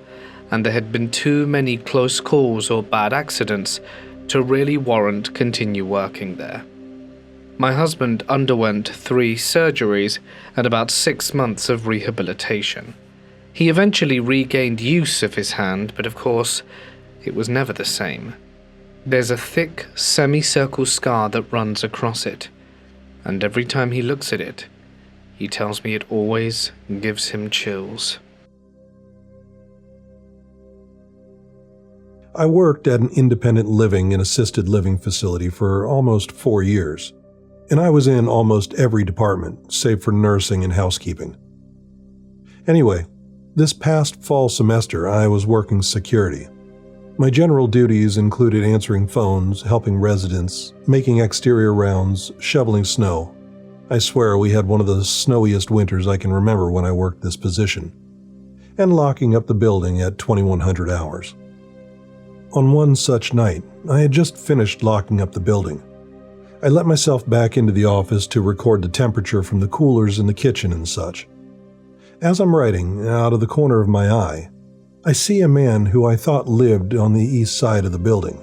and there had been too many close calls or bad accidents to really warrant continue working there. My husband underwent 3 surgeries and about 6 months of rehabilitation. He eventually regained use of his hand, but of course, it was never the same. There's a thick, semicircle scar that runs across it, and every time he looks at it, he tells me it always gives him chills. I worked at an independent living and assisted living facility for almost 4 years, and I was in almost every department, save for nursing and housekeeping. Anyway, this past fall semester I was working security. My general duties included answering phones, helping residents, making exterior rounds, shoveling snow. I swear we had one of the snowiest winters I can remember when I worked this position, and locking up the building at 2100 hours. On one such night, I had just finished locking up the building. I let myself back into the office to record the temperature from the coolers in the kitchen and such. As I'm writing, out of the corner of my eye, I see a man who I thought lived on the east side of the building.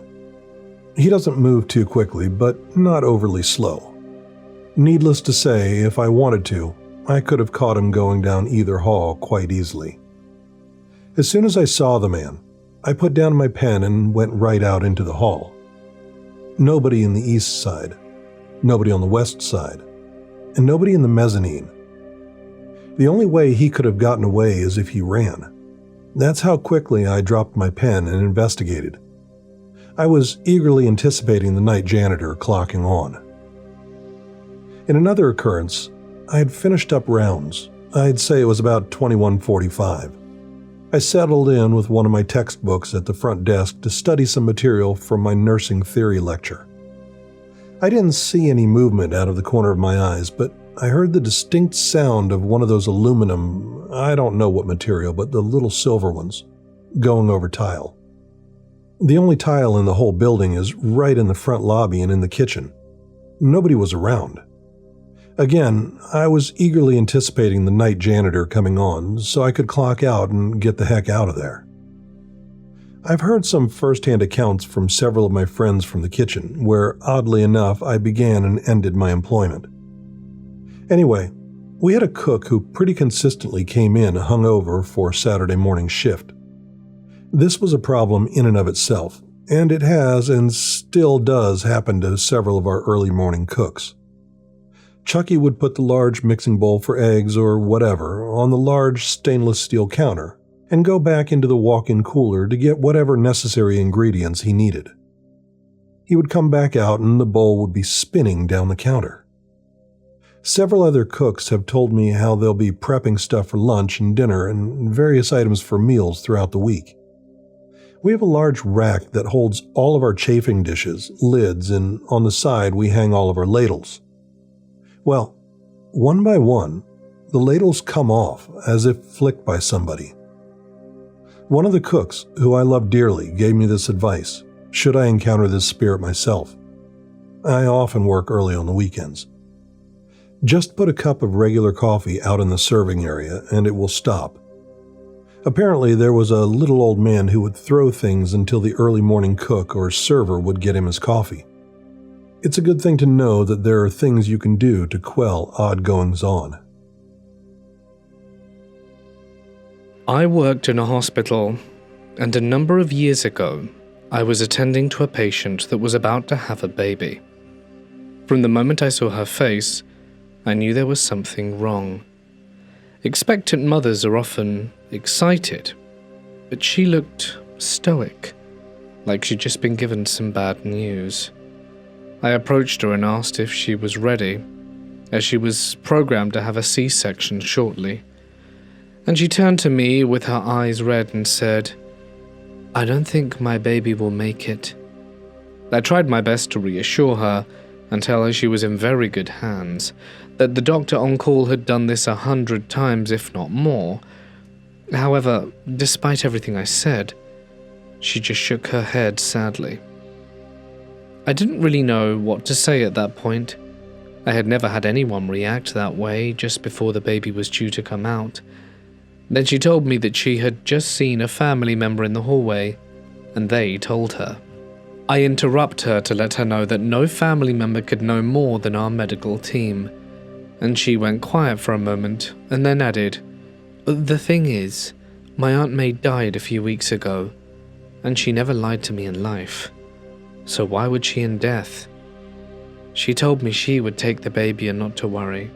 He doesn't move too quickly, but not overly slow. Needless to say, if I wanted to, I could have caught him going down either hall quite easily. As soon as I saw the man, I put down my pen and went right out into the hall. Nobody in the east side, nobody on the west side, and nobody in the mezzanine. The only way he could have gotten away is if he ran. That's how quickly I dropped my pen and investigated. I was eagerly anticipating the night janitor clocking on. In another occurrence, I had finished up rounds. I'd say it was about 21:45. I settled in with one of my textbooks at the front desk to study some material from my nursing theory lecture. I didn't see any movement out of the corner of my eyes, but I heard the distinct sound of one of those aluminum, I don't know what material, but the little silver ones, going over tile. The only tile in the whole building is right in the front lobby and in the kitchen. Nobody was around. Again, I was eagerly anticipating the night janitor coming on so I could clock out and get the heck out of there. I've heard some first-hand accounts from several of my friends from the kitchen, where, oddly enough, I began and ended my employment. Anyway, we had a cook who pretty consistently came in hungover for Saturday morning shift. This was a problem in and of itself, and it has and still does happen to several of our early morning cooks. Chucky would put the large mixing bowl for eggs or whatever on the large stainless steel counter and go back into the walk-in cooler to get whatever necessary ingredients he needed. He would come back out and the bowl would be spinning down the counter. Several other cooks have told me how they'll be prepping stuff for lunch and dinner and various items for meals throughout the week. We have a large rack that holds all of our chafing dishes, lids, and on the side we hang all of our ladles. Well, one by one, the ladles come off as if flicked by somebody. One of the cooks, who I love dearly, gave me this advice, should I encounter this spirit myself. I often work early on the weekends. Just put a cup of regular coffee out in the serving area and it will stop. Apparently there was a little old man who would throw things until the early morning cook or server would get him his coffee. It's a good thing to know that there are things you can do to quell odd goings-on. I worked in a hospital, and a number of years ago, I was attending to a patient that was about to have a baby. From the moment I saw her face, I knew there was something wrong. Expectant mothers are often excited, but she looked stoic, like she'd just been given some bad news. I approached her and asked if she was ready, as she was programmed to have a C-section shortly. And she turned to me with her eyes red and said, "I don't think my baby will make it." I tried my best to reassure her and tell her she was in very good hands, that the doctor on call had done this 100 times, if not more. However, despite everything I said, she just shook her head sadly. I didn't really know what to say at that point. I had never had anyone react that way just before the baby was due to come out. Then she told me that she had just seen a family member in the hallway, and they told her. I interrupt her to let her know that no family member could know more than our medical team, and she went quiet for a moment and then added, "The thing is, my Aunt May died a few weeks ago, and she never lied to me in life. So why would she in death? She told me she would take the baby and not to worry."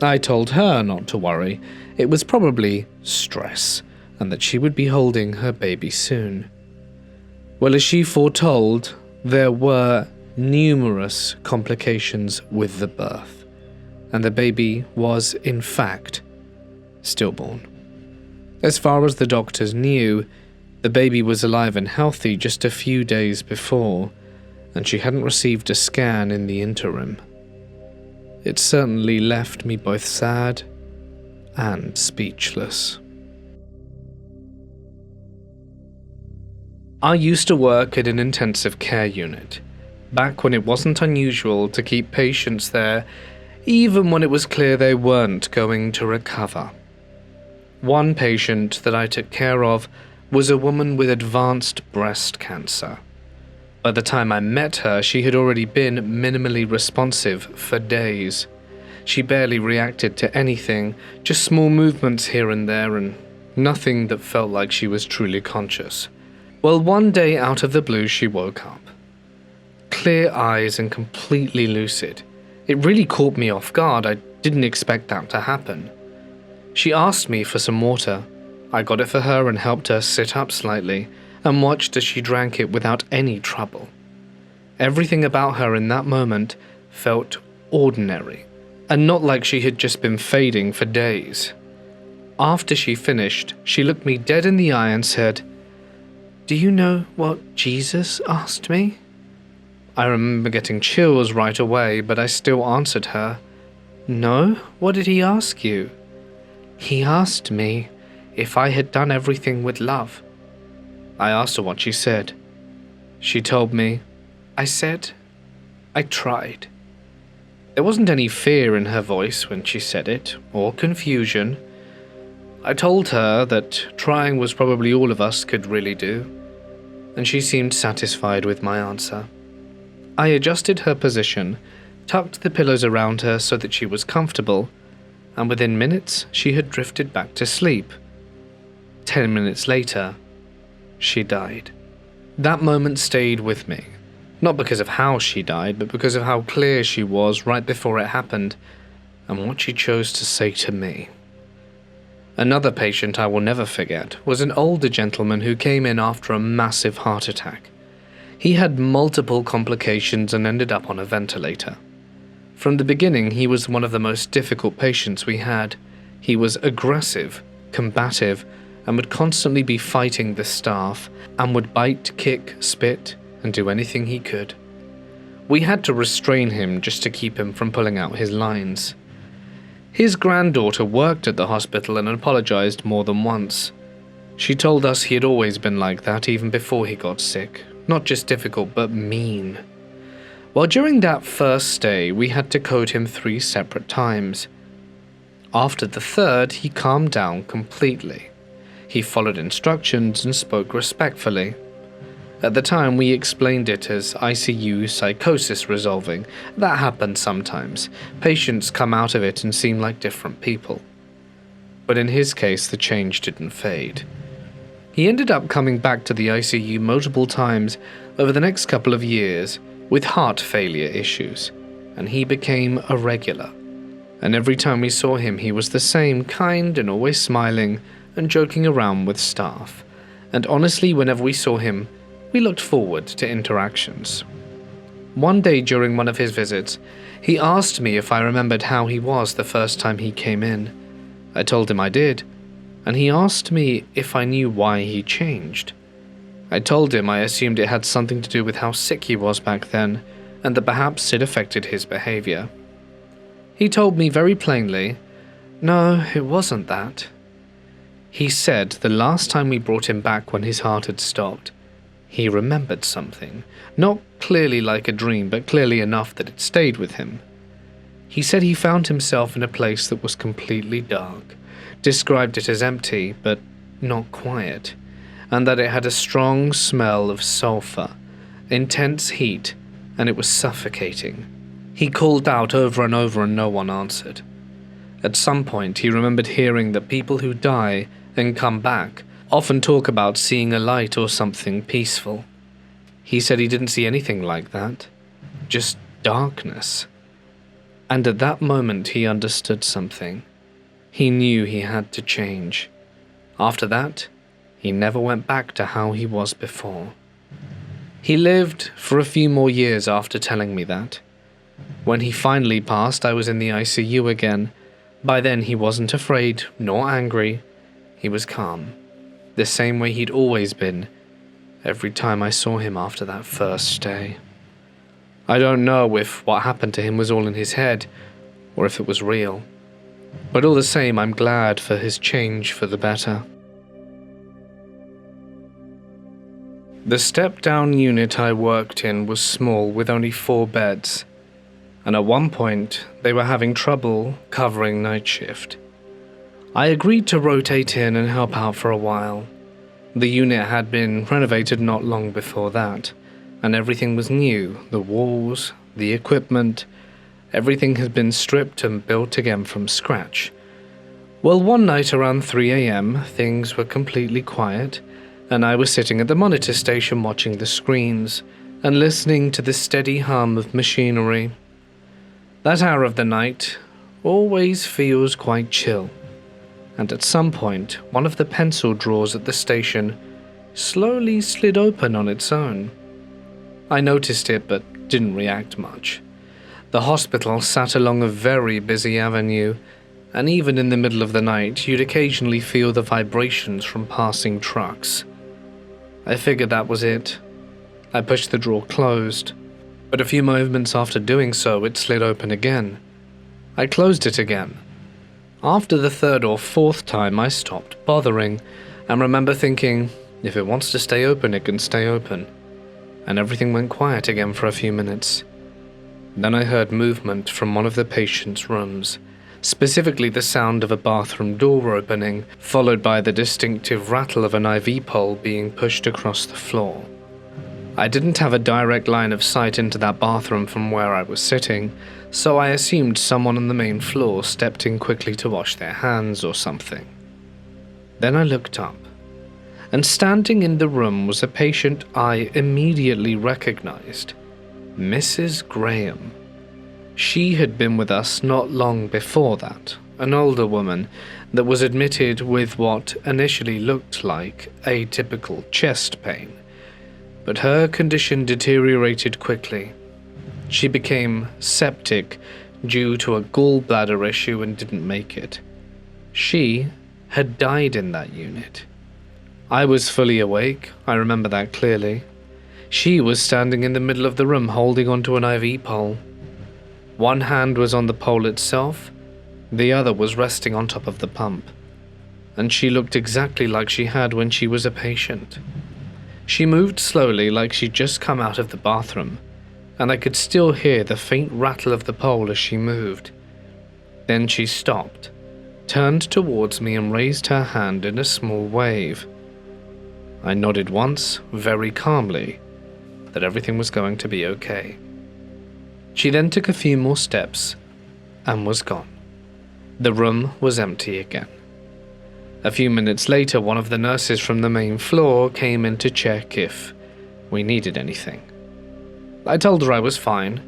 I told her not to worry. It was probably stress, and that she would be holding her baby soon. Well, as she foretold, there were numerous complications with the birth, and the baby was, in fact, stillborn. As far as the doctors knew, the baby was alive and healthy just a few days before, and she hadn't received a scan in the interim. It certainly left me both sad and speechless. I used to work at an intensive care unit, back when it wasn't unusual to keep patients there, even when it was clear they weren't going to recover. One patient that I took care of was a woman with advanced breast cancer. By the time I met her, she had already been minimally responsive for days. She barely reacted to anything, just small movements here and there, and nothing that felt like she was truly conscious. Well, one day out of the blue, she woke up. Clear eyes and completely lucid. It really caught me off guard. I didn't expect that to happen. She asked me for some water. I got it for her and helped her sit up slightly, and watched as she drank it without any trouble. Everything about her in that moment felt ordinary, and not like she had just been fading for days. After she finished, she looked me dead in the eye and said, "Do you know what Jesus asked me?" I remember getting chills right away, but I still answered her, "No, what did he ask you?" "He asked me if I had done everything with love." I asked her what she said. She told me, "I said, I tried." There wasn't any fear in her voice when she said it, or confusion. I told her that trying was probably all of us could really do, and she seemed satisfied with my answer. I adjusted her position, tucked the pillows around her so that she was comfortable, and within minutes she had drifted back to sleep. 10 minutes later, she died. That moment stayed with me, not because of how she died, but because of how clear she was right before it happened, and what she chose to say to me. Another patient I will never forget was an older gentleman who came in after a massive heart attack. He had multiple complications and ended up on a ventilator. From the beginning, he was one of the most difficult patients we had. He was aggressive, combative, and would constantly be fighting the staff, and would bite, kick, spit, and do anything he could. We had to restrain him just to keep him from pulling out his lines. His granddaughter worked at the hospital and apologized more than once. She told us he had always been like that even before he got sick, not just difficult but mean. Well, during that first stay, we had to code him 3 separate times. After the third, he calmed down completely. He followed instructions and spoke respectfully. At the time, we explained it as ICU psychosis resolving. That happens sometimes. Patients come out of it and seem like different people. But in his case, the change didn't fade. He ended up coming back to the ICU multiple times over the next couple of years with heart failure issues. and he became a regular. And every time we saw him, he was the same, kind and always smiling and joking around with staff. And honestly, whenever we saw him, we looked forward to interactions. One day during one of his visits, he asked me if I remembered how he was the first time he came in. I told him I did, and he asked me if I knew why he changed. I told him I assumed it had something to do with how sick he was back then, and that perhaps it affected his behavior. He told me very plainly, no, it wasn't that. He said the last time we brought him back when his heart had stopped, he remembered something, not clearly like a dream, but clearly enough that it stayed with him. He said he found himself in a place that was completely dark, described it as empty, but not quiet, and that it had a strong smell of sulfur, intense heat, and it was suffocating. He called out over and over and no one answered. At some point, he remembered hearing that people who die and come back often talk about seeing a light or something peaceful. He said he didn't see anything like that, just darkness. And at that moment, he understood something. He knew he had to change. After that, he never went back to how he was before. He lived for a few more years after telling me that. When he finally passed, I was in the ICU again. By then, he wasn't afraid nor angry. He was calm, the same way he'd always been, every time I saw him after that first day. I don't know if what happened to him was all in his head, or if it was real. But all the same, I'm glad for his change for the better. The step-down unit I worked in was small with only 4 beds, and at one point they were having trouble covering night shift. I agreed to rotate in and help out for a while. The unit had been renovated not long before that, and everything was new, the walls, the equipment, everything had been stripped and built again from scratch. Well, one night around 3 a.m, things were completely quiet, and I was sitting at the monitor station watching the screens and listening to the steady hum of machinery. That hour of the night always feels quite chill, and at some point, one of the pencil drawers at the station slowly slid open on its own. I noticed it but didn't react much. The hospital sat along a very busy avenue, and even in the middle of the night, you'd occasionally feel the vibrations from passing trucks. I figured that was it. I pushed the drawer closed, but a few moments after doing so, it slid open again. I closed it again. After the 3rd or 4th time, I stopped bothering, and remember thinking, if it wants to stay open, it can stay open. And everything went quiet again for a few minutes. Then I heard movement from one of the patients' rooms, specifically the sound of a bathroom door opening, followed by the distinctive rattle of an IV pole being pushed across the floor. I didn't have a direct line of sight into that bathroom from where I was sitting, so I assumed someone on the main floor stepped in quickly to wash their hands or something. Then I looked up, and standing in the room was a patient I immediately recognized, Mrs. Graham. She had been with us not long before that, an older woman that was admitted with what initially looked like atypical chest pain. But her condition deteriorated quickly. She became septic due to a gallbladder issue and didn't make it. She had died in that unit. I was fully awake, I remember that clearly. She was standing in the middle of the room holding onto an IV pole. One hand was on the pole itself, the other was resting on top of the pump. And she looked exactly like she had when she was a patient. She moved slowly like she'd just come out of the bathroom, and I could still hear the faint rattle of the pole as she moved. Then she stopped, turned towards me and raised her hand in a small wave. I nodded once, very calmly, that everything was going to be okay. She then took a few more steps and was gone. The room was empty again. A few minutes later, one of the nurses from the main floor came in to check if we needed anything. I told her I was fine,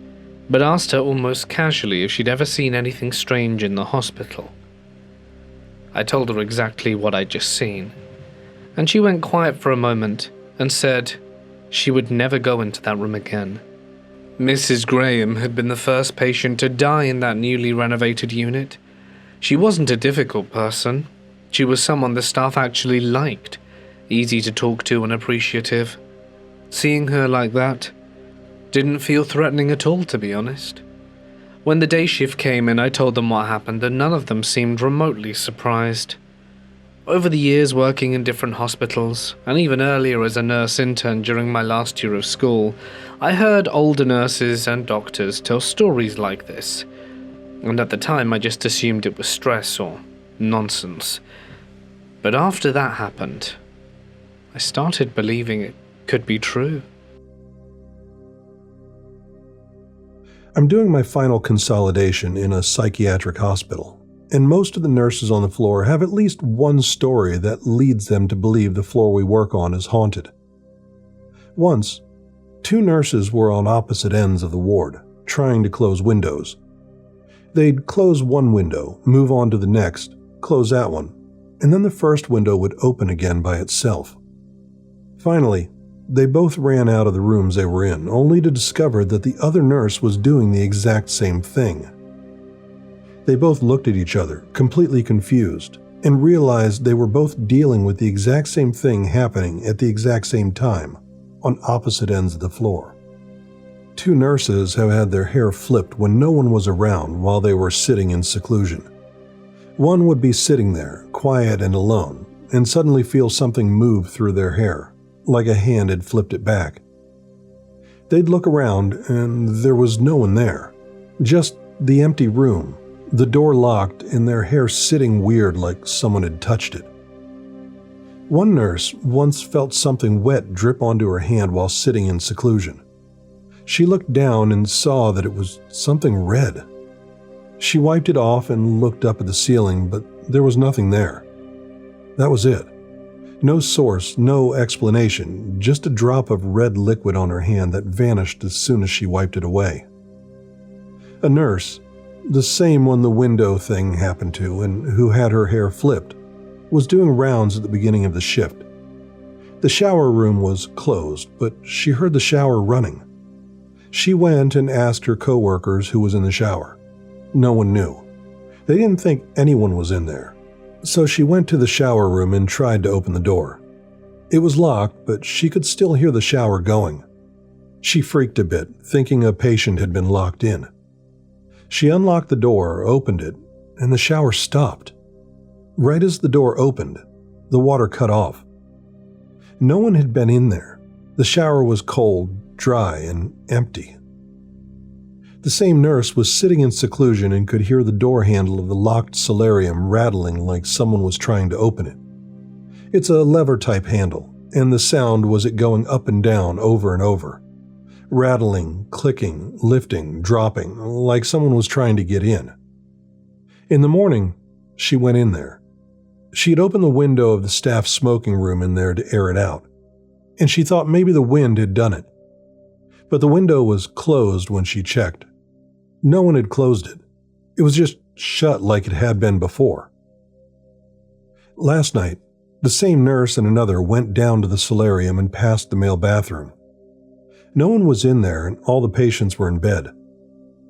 but asked her almost casually if she'd ever seen anything strange in the hospital. I told her exactly what I'd just seen, and she went quiet for a moment and said she would never go into that room again. Mrs. Graham had been the first patient to die in that newly renovated unit. She wasn't a difficult person. She was someone the staff actually liked, easy to talk to and appreciative. Seeing her like that didn't feel threatening at all, to be honest. When the day shift came in, I told them what happened, and none of them seemed remotely surprised. Over the years working in different hospitals, and even earlier as a nurse intern during my last year of school, I heard older nurses and doctors tell stories like this, and at the time I just assumed it was stress or nonsense. But after that happened, I started believing it could be true. I'm doing my final consolidation in a psychiatric hospital, and most of the nurses on the floor have at least one story that leads them to believe the floor we work on is haunted. Once, 2 nurses were on opposite ends of the ward, trying to close windows. They'd close one window, move on to the next, close that one, and then the first window would open again by itself. Finally, they both ran out of the rooms they were in, only to discover that the other nurse was doing the exact same thing. They both looked at each other, completely confused, and realized they were both dealing with the exact same thing happening at the exact same time, on opposite ends of the floor. 2 nurses have had their hair flipped when no one was around while they were sitting in seclusion. One would be sitting there, quiet and alone, and suddenly feel something move through their hair, like a hand had flipped it back. They'd look around, and there was no one there. Just the empty room, the door locked, and their hair sitting weird like someone had touched it. One nurse once felt something wet drip onto her hand while sitting in seclusion. She looked down and saw that it was something red. She wiped it off and looked up at the ceiling, but there was nothing there. That was it. No source, no explanation, just a drop of red liquid on her hand that vanished as soon as she wiped it away. A nurse, the same one the window thing happened to and who had her hair flipped, was doing rounds at the beginning of the shift. The shower room was closed, but she heard the shower running. She went and asked her coworkers who was in the shower. No one knew. They didn't think anyone was in there. So she went to the shower room and tried to open the door. It was locked, but she could still hear the shower going. She freaked a bit, thinking a patient had been locked in. She unlocked the door, opened it, and the shower stopped. Right as the door opened, the water cut off. No one had been in there. The shower was cold, dry, and empty. The same nurse was sitting in seclusion and could hear the door handle of the locked solarium rattling like someone was trying to open it. It's a lever-type handle, and the sound was it going up and down over and over. Rattling, clicking, lifting, dropping, like someone was trying to get in. In the morning, she went in there. She had opened the window of the staff smoking room in there to air it out, and she thought maybe the wind had done it. But the window was closed when she checked. No one had closed it. It was just shut like it had been before. Last night, the same nurse and another went down to the solarium and passed the male bathroom. No one was in there and all the patients were in bed.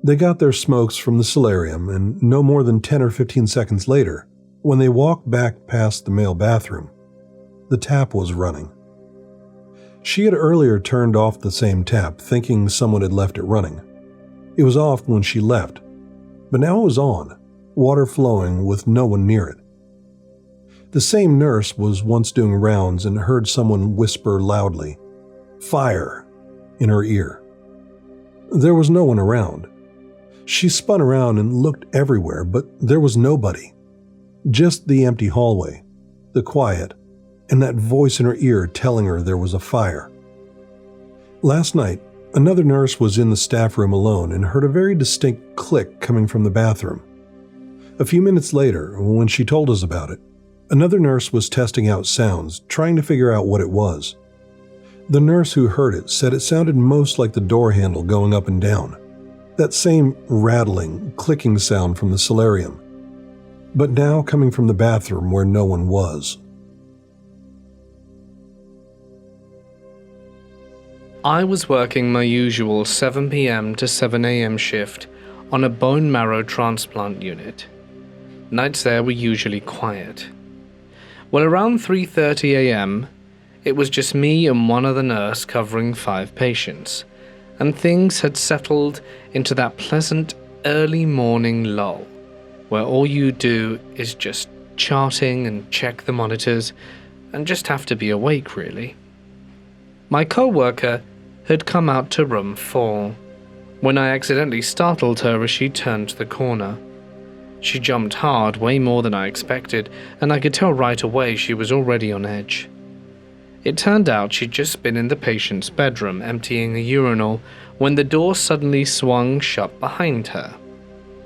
They got their smokes from the solarium, and no more than 10 or 15 seconds later, when they walked back past the male bathroom, the tap was running. She had earlier turned off the same tap, thinking someone had left it running. It was off when she left, but now it was on, water flowing with no one near it. The same nurse was once doing rounds and heard someone whisper loudly, "Fire," in her ear. There was no one around. She spun around and looked everywhere, but there was nobody. Just the empty hallway, the quiet, and that voice in her ear telling her there was a fire. Last night, another nurse was in the staff room alone and heard a very distinct click coming from the bathroom. A few minutes later, when she told us about it, another nurse was testing out sounds, trying to figure out what it was. The nurse who heard it said it sounded most like the door handle going up and down. That same rattling, clicking sound from the solarium, but now coming from the bathroom where no one was. I was working my usual 7 p.m. to 7 a.m. shift on a bone marrow transplant unit. Nights there were usually quiet. Well, around 3:30 a.m., it was just me and one other nurse covering 5 patients, and things had settled into that pleasant early morning lull, where all you do is just charting and check the monitors, and just have to be awake, really. My co-worker had come out to room 4, when I accidentally startled her as she turned the corner. She jumped hard, way more than I expected, and I could tell right away she was already on edge. It turned out she'd just been in the patient's bedroom emptying a urinal when the door suddenly swung shut behind her.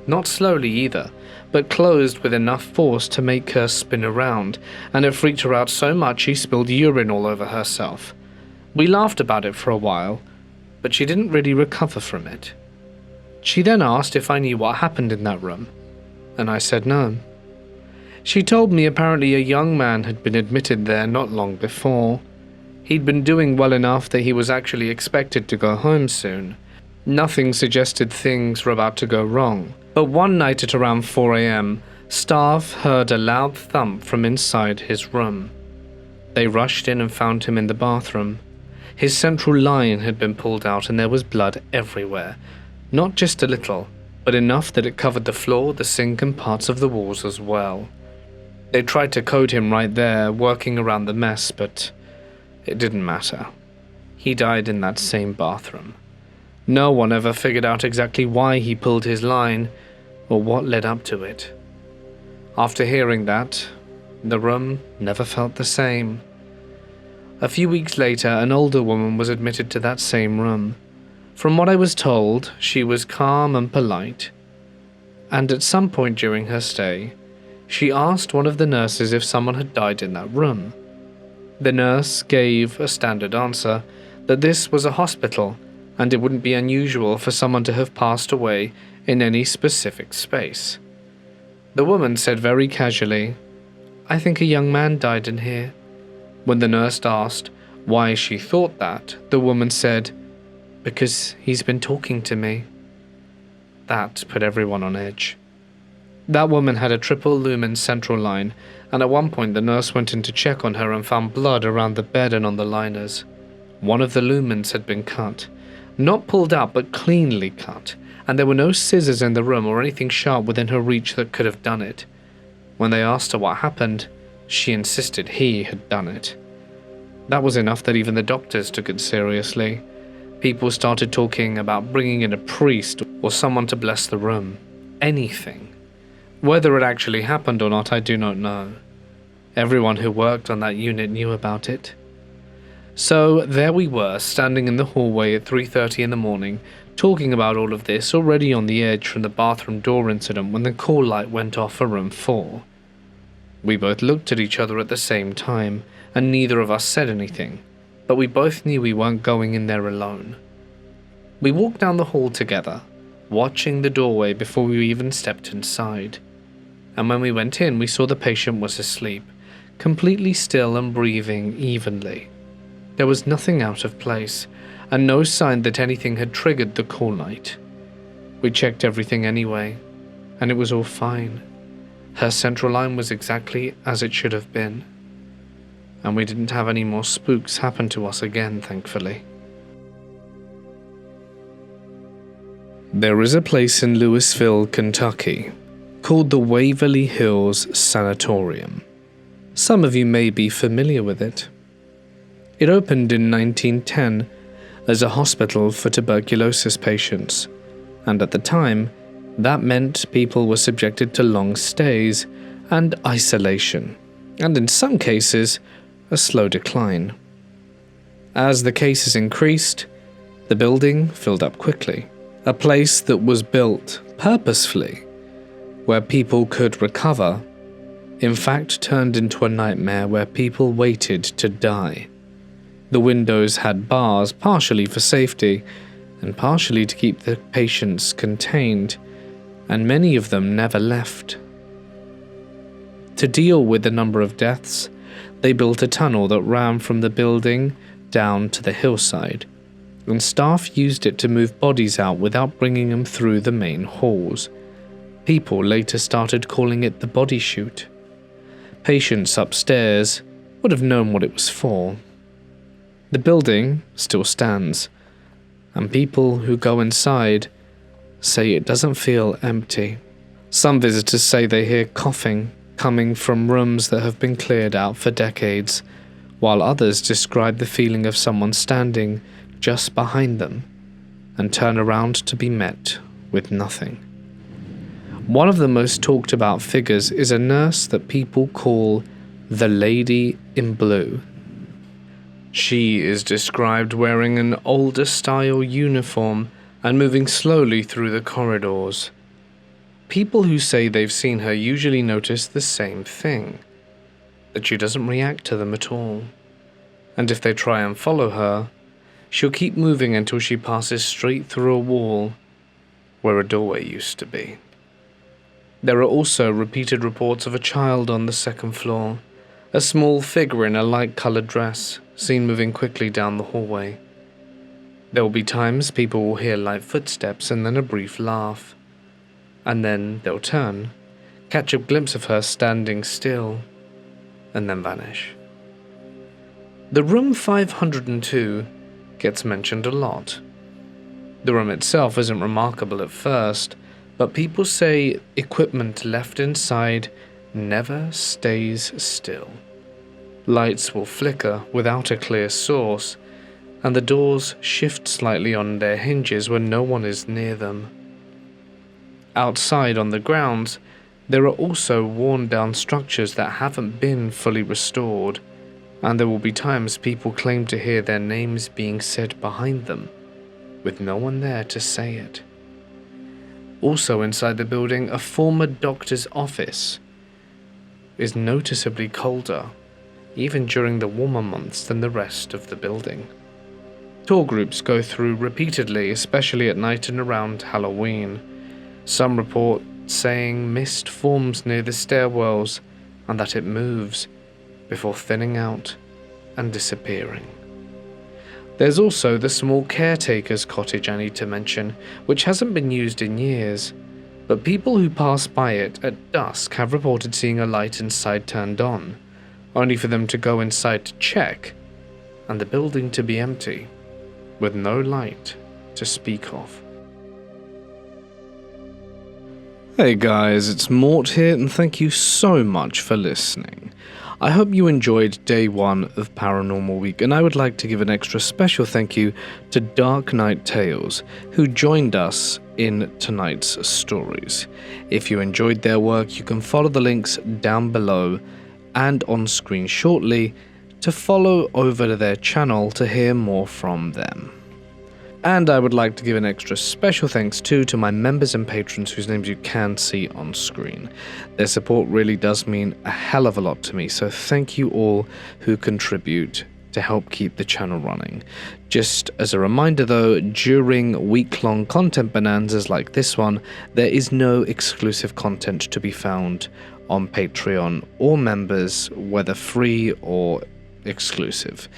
Not slowly either, but closed with enough force to make her spin around, and it freaked her out so much she spilled urine all over herself. We laughed about it for a while, but she didn't really recover from it. She then asked if I knew what happened in that room, and I said no. She told me apparently a young man had been admitted there not long before. He'd been doing well enough that he was actually expected to go home soon. Nothing suggested things were about to go wrong, but one night at around 4 a.m., staff heard a loud thump from inside his room. They rushed in and found him in the bathroom. His central line had been pulled out and there was blood everywhere. Not just a little, but enough that it covered the floor, the sink, and parts of the walls as well. They tried to code him right there, working around the mess, but it didn't matter. He died in that same bathroom. No one ever figured out exactly why he pulled his line, or what led up to it. After hearing that, the room never felt the same. A few weeks later, an older woman was admitted to that same room. From what I was told, she was calm and polite, and at some point during her stay, she asked one of the nurses if someone had died in that room. The nurse gave a standard answer that this was a hospital and it wouldn't be unusual for someone to have passed away in any specific space. The woman said very casually, "I think a young man died in here." When the nurse asked why she thought that, the woman said, "Because he's been talking to me." That put everyone on edge. That woman had a triple lumen central line, and at one point the nurse went in to check on her and found blood around the bed and on the liners. One of the lumens had been cut. Not pulled out, but cleanly cut, and there were no scissors in the room or anything sharp within her reach that could have done it. When they asked her what happened, she insisted he had done it. That was enough that even the doctors took it seriously. People started talking about bringing in a priest or someone to bless the room. Anything. Whether it actually happened or not, I do not know. Everyone who worked on that unit knew about it. So there we were, standing in the hallway at 3:30 in the morning, talking about all of this, already on the edge from the bathroom door incident when the call light went off for room 4. We both looked at each other at the same time, and neither of us said anything, but we both knew we weren't going in there alone. We walked down the hall together, watching the doorway before we even stepped inside. And when we went in, we saw the patient was asleep, completely still and breathing evenly. There was nothing out of place, and no sign that anything had triggered the call light. We checked everything anyway, and it was all fine. Her central line was exactly as it should have been. And we didn't have any more spooks happen to us again, thankfully. There is a place in Louisville, Kentucky, called the Waverly Hills Sanatorium. Some of you may be familiar with it. It opened in 1910 as a hospital for tuberculosis patients, and at the time, that meant people were subjected to long stays and isolation, and in some cases, a slow decline. As the cases increased, the building filled up quickly. A place that was built purposefully, where people could recover, in fact turned into a nightmare where people waited to die. The windows had bars, partially for safety, and partially to keep the patients contained, and many of them never left. To deal with the number of deaths, they built a tunnel that ran from the building down to the hillside, and staff used it to move bodies out without bringing them through the main halls. People later started calling it the body chute. Patients upstairs would have known what it was for. The building still stands, and people who go inside say it doesn't feel empty. Some visitors say they hear coughing coming from rooms that have been cleared out for decades, while others describe the feeling of someone standing just behind them and turn around to be met with nothing. One of the most talked about figures is a nurse that people call the Lady in Blue. She is described wearing an older style uniform and moving slowly through the corridors. People who say they've seen her usually notice the same thing, that she doesn't react to them at all. And if they try and follow her, she'll keep moving until she passes straight through a wall where a doorway used to be. There are also repeated reports of a child on the second floor, a small figure in a light-colored dress, seen moving quickly down the hallway. There will be times people will hear light footsteps and then a brief laugh, and then they'll turn, catch a glimpse of her standing still, and then vanish. The room 502 gets mentioned a lot. The room itself isn't remarkable at first, but people say equipment left inside never stays still. Lights will flicker without a clear source, and the doors shift slightly on their hinges when no one is near them. Outside on the grounds, there are also worn-down structures that haven't been fully restored, and there will be times people claim to hear their names being said behind them, with no one there to say it. Also inside the building, a former doctor's office is noticeably colder, even during the warmer months, than the rest of the building. Tour groups go through repeatedly, especially at night and around Halloween. Some report saying mist forms near the stairwells and that it moves before thinning out and disappearing. There's also the small caretaker's cottage I need to mention, which hasn't been used in years, but people who pass by it at dusk have reported seeing a light inside turned on, only for them to go inside to check, and the building to be empty, with no light to speak of. Hey guys, it's Mort here, and thank you so much for listening. I hope you enjoyed day 1 of Paranormal Week, and I would like to give an extra special thank you to Dark Knight Tales, who joined us in tonight's stories. If you enjoyed their work, you can follow the links down below and on screen shortly to follow over to their channel to hear more from them. And I would like to give an extra special thanks too to my members and patrons whose names you can see on screen. Their support really does mean a hell of a lot to me, so thank you all who contribute to help keep the channel running. Just as a reminder though, during week-long content bonanzas like this one, there is no exclusive content to be found on Patreon or members, whether free or exclusive,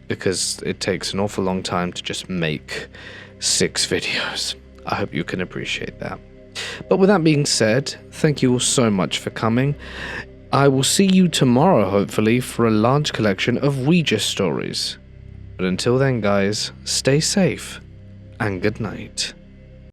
because it takes an awful long time to just make 6 videos. I hope you can appreciate that. But with that being said, thank you all so much for coming. I will see you tomorrow, hopefully, for a large collection of Ouija stories. But until then, guys, stay safe and good night.